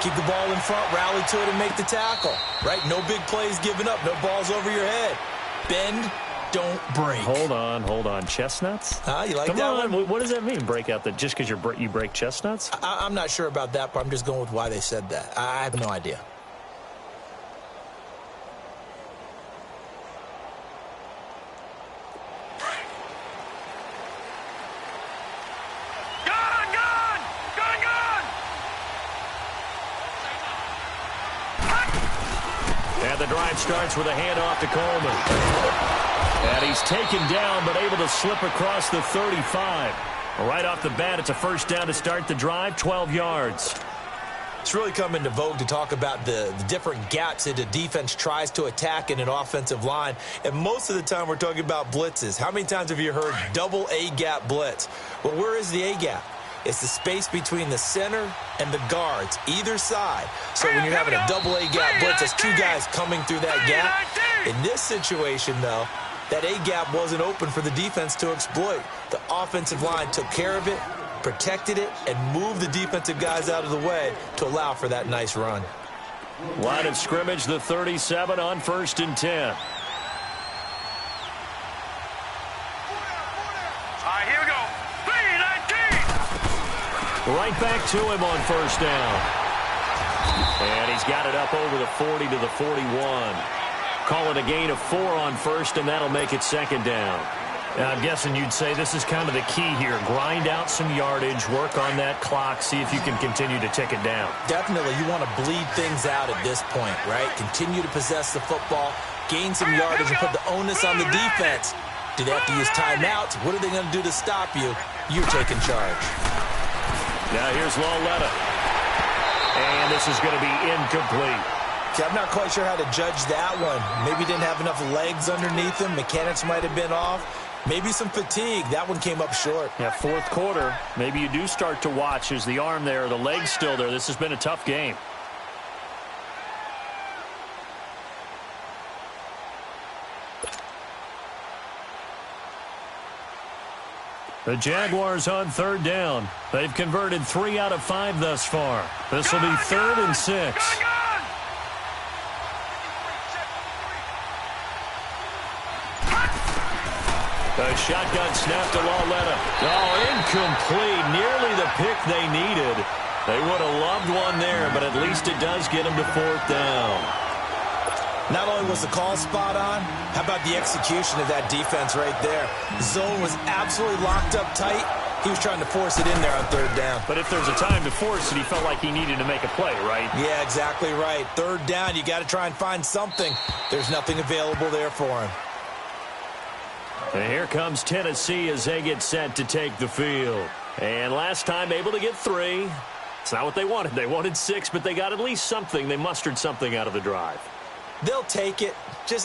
Keep the ball in front, rally to it, and make the tackle, right? No big plays given up, no balls over your head. Bend, don't break. Hold on. Chestnuts? You like Come that on. one? What does that mean, break out? That just because you break chestnuts? I'm not sure about that, but I'm just going with why they said that. I have no idea. And the drive starts with a handoff to Coleman. And he's taken down, but able to slip across the 35. Right off the bat, it's a first down to start the drive, 12 yards. It's really come into vogue to talk about the different gaps that a defense tries to attack in an offensive line. And most of the time, we're talking about blitzes. How many times have you heard double A-gap blitz? Well, where is the A-gap? It's the space between the center and the guards, either side. So when you're having a double A-gap blitz, there's 2 guys coming through that gap. In this situation, though, that A-gap wasn't open for the defense to exploit. The offensive line took care of it, protected it, and moved the defensive guys out of the way to allow for that nice run. Line of scrimmage, the 37 on 1st and 10. Here we go. 3-19. Right back to him on 1st down. And he's got it up over the 40 to the 41. Call it a gain of 4 on 1st, and that'll make it 2nd down. I'm guessing you'd say this is kind of the key here. Grind out some yardage, work on that clock, see if you can continue to tick it down. Definitely, you want to bleed things out at this point, right? Continue to possess the football, gain some yardage, and put the onus on the defense. Do they have to use timeouts? What are they going to do to stop you? You're taking charge. Now here's Lawletta. And this is going to be incomplete. See, I'm not quite sure how to judge that one. Maybe didn't have enough legs underneath him. Mechanics might have been off. Maybe some fatigue. That one came up short. Yeah, 4th quarter. Maybe you do start to watch. Is the arm there, the leg's still there? This has been a tough game. The Jaguars on 3rd down. They've converted 3 out of 5 thus far. This will be 3rd and 6. The shotgun snap to Lawletta. Oh, incomplete. Nearly the pick they needed. They would have loved one there, but at least it does get them to 4th down. Not only was the call spot on, how about the execution of that defense right there? The zone was absolutely locked up tight. He was trying to force it in there on 3rd down. But if there's a time to force it, he felt like he needed to make a play, right? Yeah, exactly right. 3rd down, you got to try and find something. There's nothing available there for him. And here comes Tennessee as they get set to take the field. And last time able to get 3. It's not what they wanted. They wanted 6, but they got at least something. They mustered something out of the drive. They'll take it.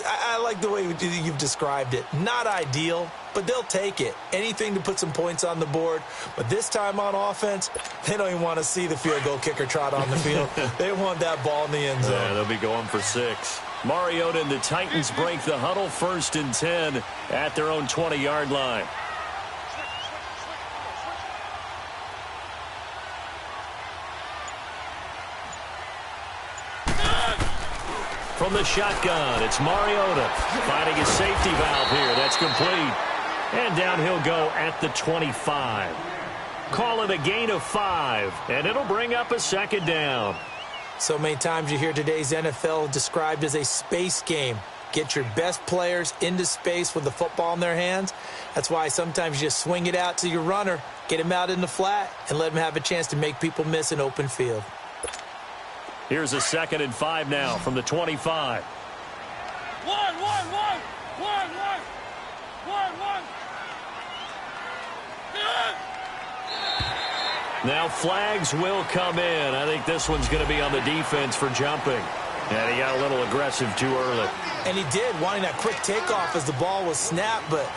I like the way you've described it. Not ideal, but they'll take it. Anything to put some points on the board. But this time on offense, they don't even want to see the field goal kicker trot on the field. They want that ball in the end zone. Yeah, they'll be going for 6. Mariota and the Titans break the huddle, 1st and 10 at their own 20-yard line. From the shotgun, it's Mariota finding his safety valve here. That's complete. And down he'll go at the 25. Call it a gain of 5, and it'll bring up a 2nd down. So many times you hear today's NFL described as a space game. Get your best players into space with the football in their hands. That's why sometimes you just swing it out to your runner, get him out in the flat, and let him have a chance to make people miss an open field. Here's a 2nd and 5 now from the 25. One. Now flags will come in. I think this one's going to be on the defense for jumping. And he got a little aggressive too early. And he did, wanting that quick takeoff as the ball was snapped, but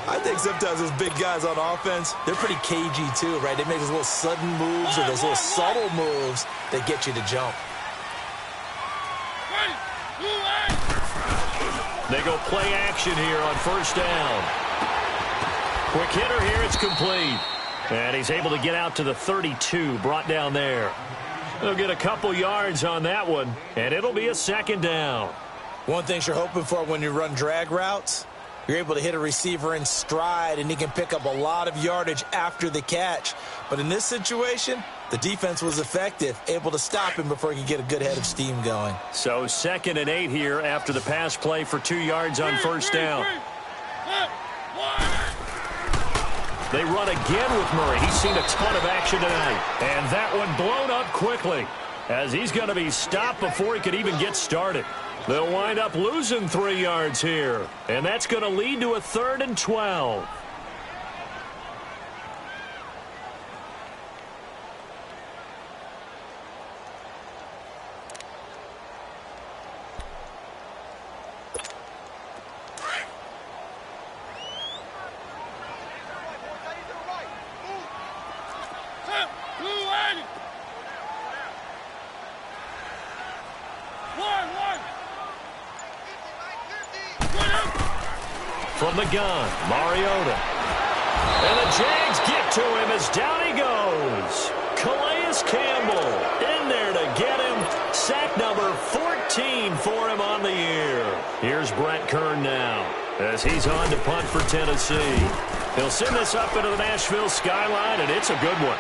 I think sometimes those big guys on offense, they're pretty cagey too, right? They make those little sudden moves or those little subtle moves that get you to jump. They go play action here on 1st down. Quick hitter here, it's complete. And he's able to get out to the 32, brought down there. They'll get a couple yards on that one, and it'll be a 2nd down. One thing you're hoping for when you run drag routes, you're able to hit a receiver in stride, and he can pick up a lot of yardage after the catch. But in this situation, the defense was effective, able to stop him before he could get a good head of steam going. So 2nd and 8 here after the pass play for 2 yards on 1st down. They run again with Murray. He's seen a ton of action tonight. And that one blown up quickly as he's going to be stopped before he could even get started. They'll wind up losing 3 yards here. And that's going to lead to a 3rd and 12. From the gun, Mariota. And the Jags get to him as down he goes. Here's Brett Kern now as he's on to punt for Tennessee. He'll send this up into the Nashville skyline, and it's a good one.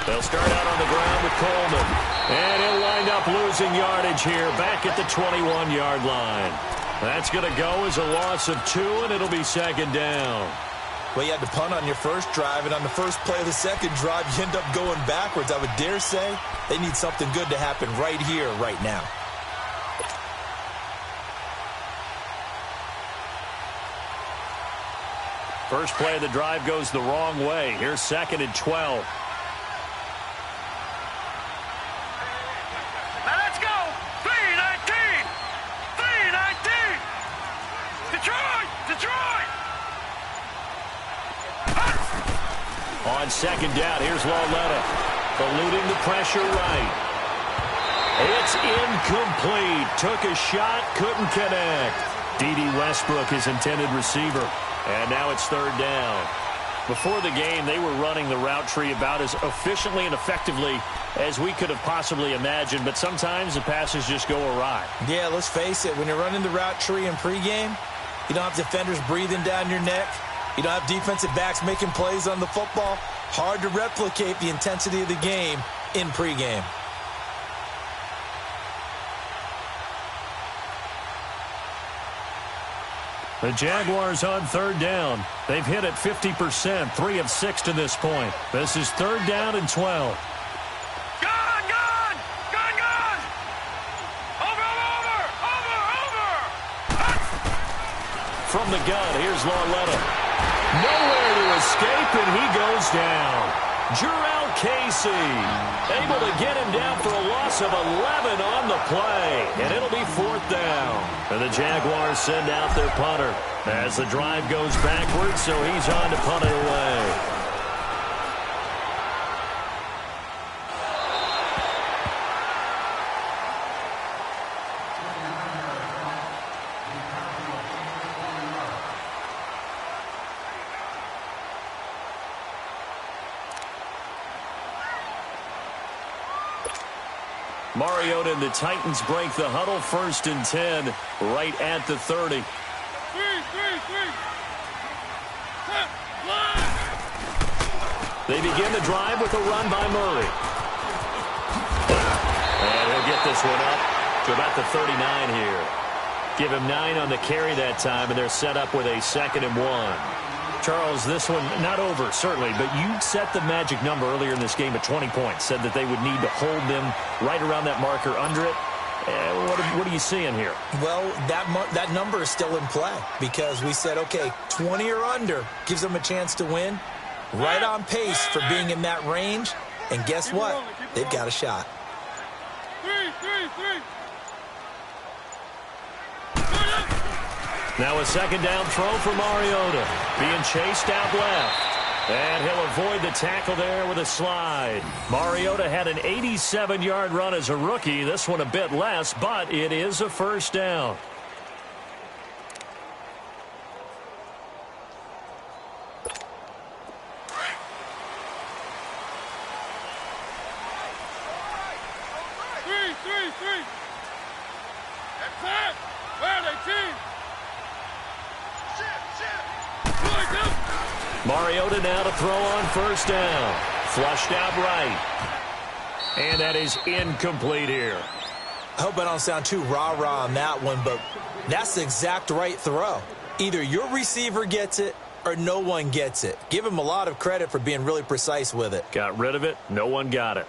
They'll start out on the ground with Coleman. And he'll wind up losing yardage here back at the 21-yard line. That's going to go as a loss of 2, and it'll be second down. Well, you had to punt on your first drive, and on the first play of the second drive, you end up going backwards. I would dare say they need something good to happen right here, right now. First play of the drive goes the wrong way. Here's second and 12. Now let's go. 3-19. 3-19. Detroit. On second down, here's Lauletta. Eluding the pressure right. It's incomplete. Took a shot, couldn't connect. D.D. Westbrook, his intended receiver. And now it's third down. Before the game, they were running the route tree about as efficiently and effectively as we could have possibly imagined, but sometimes the passes just go awry. Yeah, let's face it. When you're running the route tree in pregame, you don't have defenders breathing down your neck. You don't have defensive backs making plays on the football. Hard to replicate the intensity of the game in pregame. The Jaguars on third down. They've hit it 50%, 3 of 6 to this point. This is third down and 12. Gone. Over. From the gun, here's Lauletta. Nowhere to escape, and he goes down. Jurrell Casey able to get him down for a loss of 11 on the play, and it'll be fourth down. And the Jaguars send out their punter as the drive goes backwards, so he's on to punt it away. Mariota and the Titans break the huddle, first and 10, right at the 30. They begin the drive with a run by Murray. And he'll get this one up to about the 39 here. Give him 9 on the carry that time, and they're set up with a 2nd and 1. Charles, this one not over, certainly, but you set the magic number earlier in this game at 20 points, said that they would need to hold them right around that marker under it. What are you seeing here? Well, that number is still in play because we said, okay, 20 or under gives them a chance to win. Right on pace for being in that range. And guess what? They've got a shot. Now a second down throw for Mariota. Being chased out left. And he'll avoid the tackle there with a slide. Mariota had an 87-yard run as a rookie. This one a bit less, but it is a first down. Three. That's it. Where are they, team? Mariota now to throw on first down. Flushed out right. And that is incomplete here. I hope I don't sound too rah-rah on that one, but that's the exact right throw. Either your receiver gets it or no one gets it. Give him a lot of credit for being really precise with it. Got rid of it. No one got it.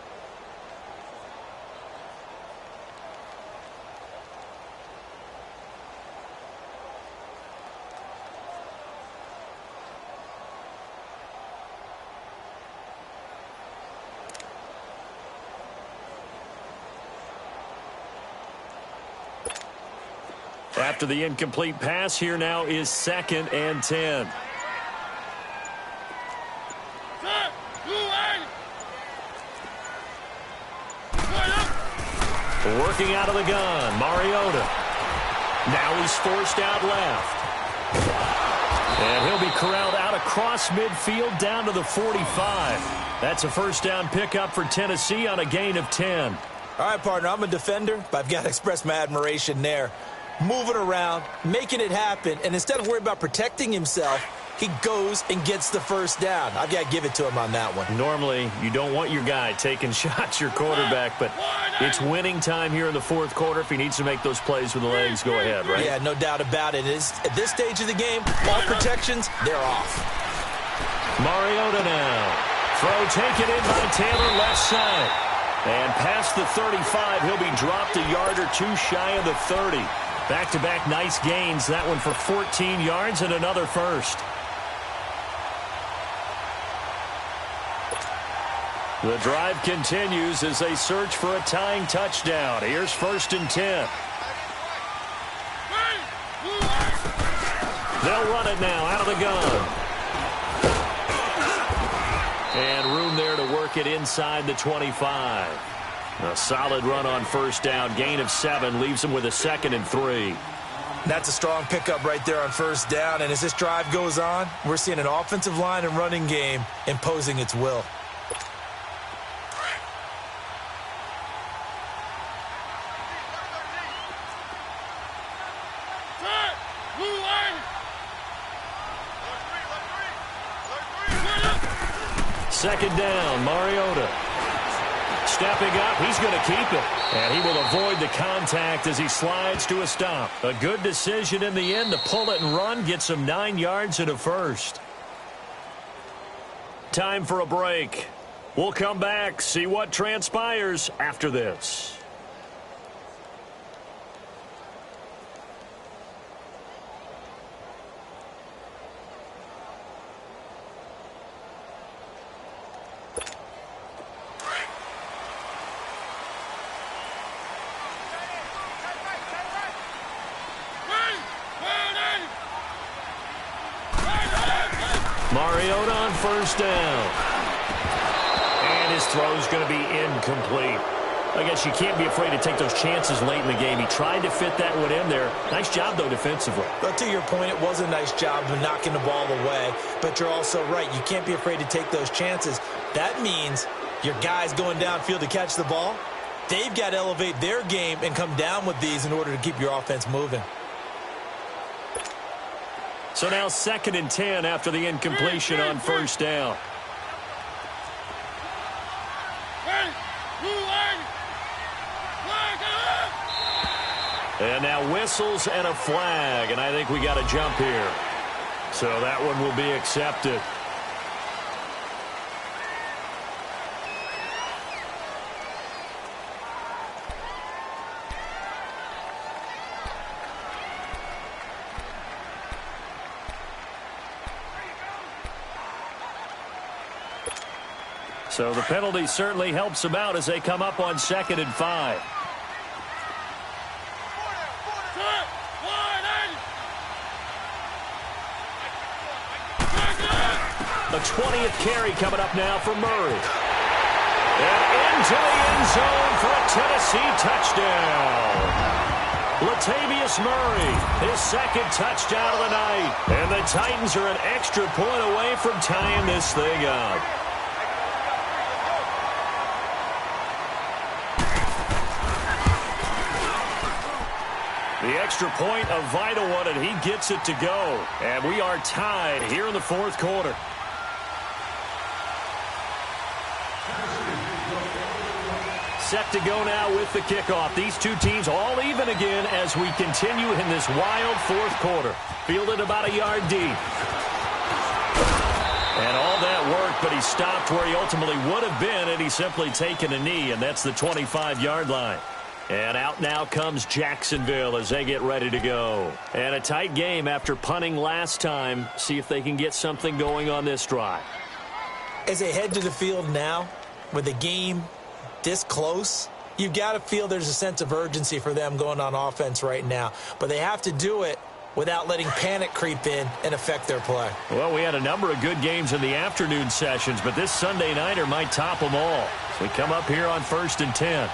After the incomplete pass, here now is 2nd and 10. Working out of the gun, Mariota. Now he's forced out left. And he'll be corralled out across midfield down to the 45. That's a first down pickup for Tennessee on a gain of 10. All right, partner, I'm a defender, but I've got to express my admiration there. Moving around, making it happen, and instead of worrying about protecting himself, he goes and gets the first down. I've got to give it to him on that one. Normally, you don't want your guy taking shots, your quarterback, but it's winning time here in the fourth quarter. If he needs to make those plays with the legs, go ahead, right? Yeah, no doubt about it. At this stage of the game, all protections, they're off. Mariota now. Throw taken in by Taylor, left side. And past the 35, he'll be dropped a yard or two shy of the 30. Back-to-back nice gains. That one for 14 yards and another first. The drive continues as they search for a tying touchdown. Here's 1st and 10. They'll run it now out of the gun. And room there to work it inside the 25. A solid run on first down. Gain of 7 leaves them with a 2nd and 3. That's a strong pickup right there on first down. And as this drive goes on, we're seeing an offensive line and running game imposing its will. Second down, Mariota. Stepping up, he's going to keep it. And he will avoid the contact as he slides to a stop. A good decision in the end to pull it and run, gets him 9 yards and a first. Time for a break. We'll come back, see what transpires after this. Mariota on first down. And his throw's going to be incomplete. I guess you can't be afraid to take those chances late in the game. He tried to fit that one in there. Nice job, though, defensively. But to your point, it was a nice job of knocking the ball away. But you're also right. You can't be afraid to take those chances. That means your guys going downfield to catch the ball, they've got to elevate their game and come down with these in order to keep your offense moving. So now 2nd and 10 after the incompletion on first down. And now whistles and a flag, and I think we got a jump here. So that one will be accepted. So the penalty certainly helps them out as they come up on 2nd and 5. The 20th carry coming up now for Murray. And into the end zone for a Tennessee touchdown. Latavius Murray, his 2nd touchdown of the night. And the Titans are an extra point away from tying this thing up. The extra point, a vital one, and he gets it to go. And we are tied here in the fourth quarter. Set to go now with the kickoff. These two teams all even again as we continue in this wild fourth quarter. Fielded about a yard deep. And all that work, but he stopped where he ultimately would have been had he simply taken a knee, and that's the 25-yard line. And out now comes Jacksonville as they get ready to go. And a tight game after punting last time. See if they can get something going on this drive. As they head to the field now, with the game this close, You've got to feel there's a sense of urgency for them going on offense right now. But they have to do it without letting panic creep in and affect their play. Well, we had a number of good games in the afternoon sessions, but this Sunday nighter might top them all. So we come up here on 1st and 10.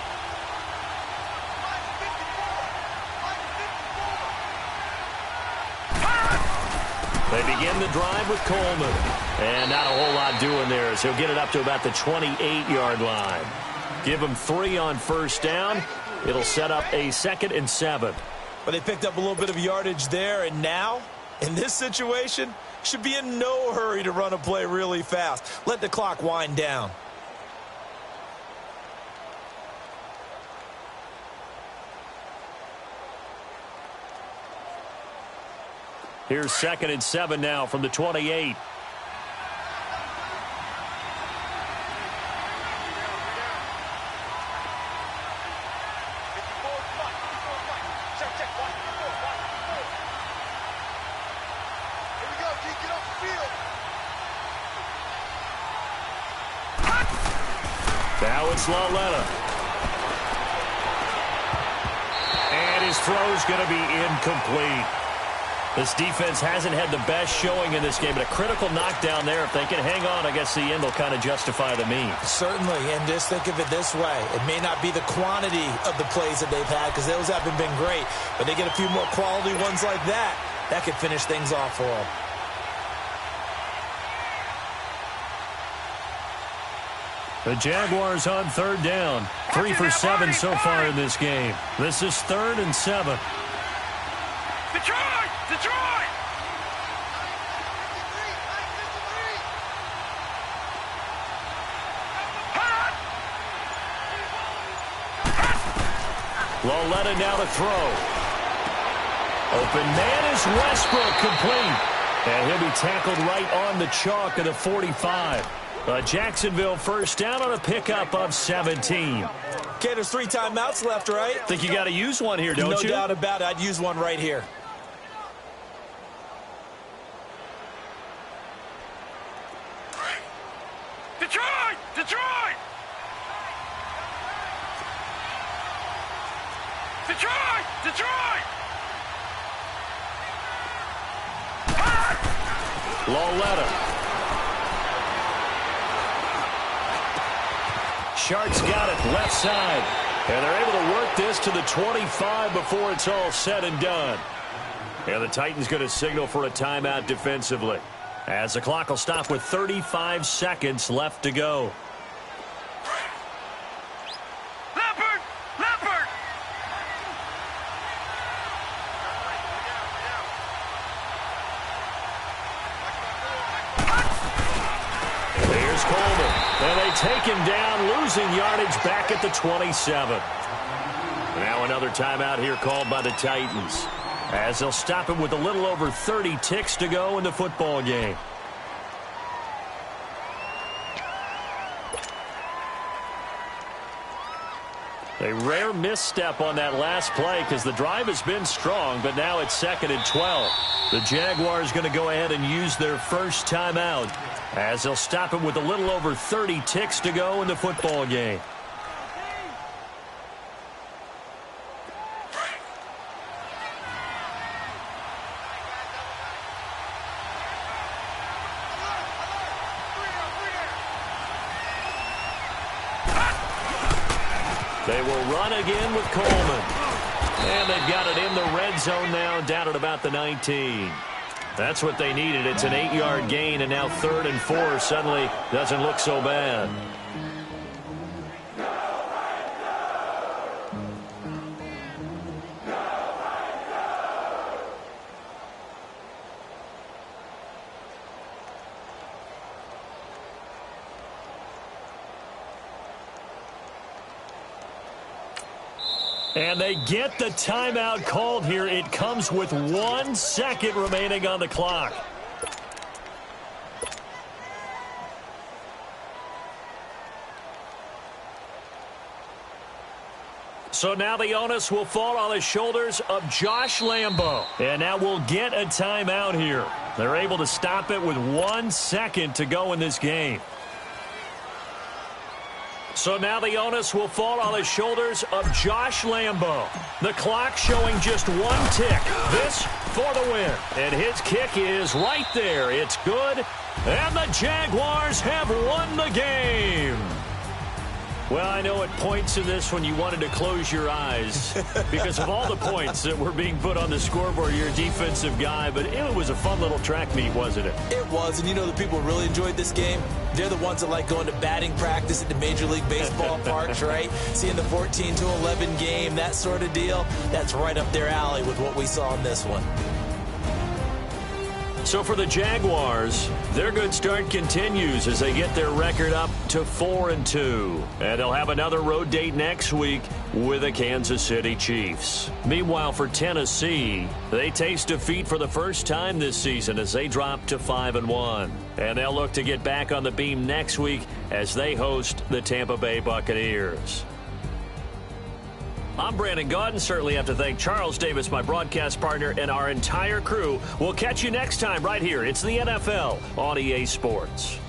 They begin the drive with Coleman. And not a whole lot doing there as he'll get it up to about the 28-yard line. Give him 3 on 1st down. It'll set up a 2nd and 7. But they picked up a little bit of yardage there, and now, in this situation, should be in no hurry to run a play really fast. Let the clock wind down. Here's 2nd and 7 now from the 28. Now it's Lauletta. And his throw's going to be incomplete. This defense hasn't had the best showing in this game, but a critical knockdown there. If they can hang on, I guess the end will kind of justify the means. Certainly, and just think of it this way. It may not be the quantity of the plays that they've had because those haven't been great, but they get a few more quality ones like that. That could finish things off for them. The Jaguars on 3rd down. 3 for 7 so far in this game. This is 3rd and 7. Detroit! Detroit! Lauletta now to throw. Open man is Westbrook, complete. And he'll be tackled right on the chalk of the 45. Jacksonville 1st down on a pickup of 17. Okay, there's 3 timeouts left, right? Think you got to use one here, don't you? No doubt about it. I'd use one right here. Detroit! Detroit! Detroit! Detroit! Lauletta. Shark's got it left side. And they're able to work this to the 25 before it's all said and done. And the Titans going to signal for a timeout defensively, as the clock will stop with 35 seconds left to go. Leopard! Leopard! Here's Coleman. And they take him down, losing yardage back at the 27. Now another timeout here called by the Titans, as they'll stop him with a little over 30 ticks to go in the football game. A rare misstep on that last play because the drive has been strong, but now it's 2nd and 12. The Jaguars going to go ahead and use their first timeout, as they'll stop him with a little over 30 ticks to go in the football game. They will run again with Coleman. And they've got it in the red zone now, down at about the 19. That's what they needed. It's an 8-yard gain, and now 3rd and 4 suddenly doesn't look so bad. And they get the timeout called here. It comes with 1 second remaining on the clock. So now the onus will fall on the shoulders of Josh Lambo. And now we'll get a timeout here. They're able to stop it with 1 second to go in this game. So now the onus will fall on the shoulders of Josh Lambo. The clock showing just one tick. This for the win. And his kick is right there. It's good. And the Jaguars have won the game. Well, I know at points in this when you wanted to close your eyes because of all the points that were being put on the scoreboard. You're a defensive guy, but it was a fun little track meet, wasn't it? It was, and you know the people who really enjoyed this game? They're the ones that like going to batting practice at the Major League Baseball parks, right? Seeing the 14-11 game, that sort of deal. That's right up their alley with what we saw in this one. So for the Jaguars, their good start continues as they get their record up to 4-2. And they'll have another road date next week with the Kansas City Chiefs. Meanwhile, for Tennessee, they taste defeat for the first time this season as they drop to 5-1. And they'll look to get back on the beam next week as they host the Tampa Bay Buccaneers. I'm Brandon Gaudin. Certainly have to thank Charles Davis, my broadcast partner, and our entire crew. We'll catch you next time right here. It's the NFL on EA Sports.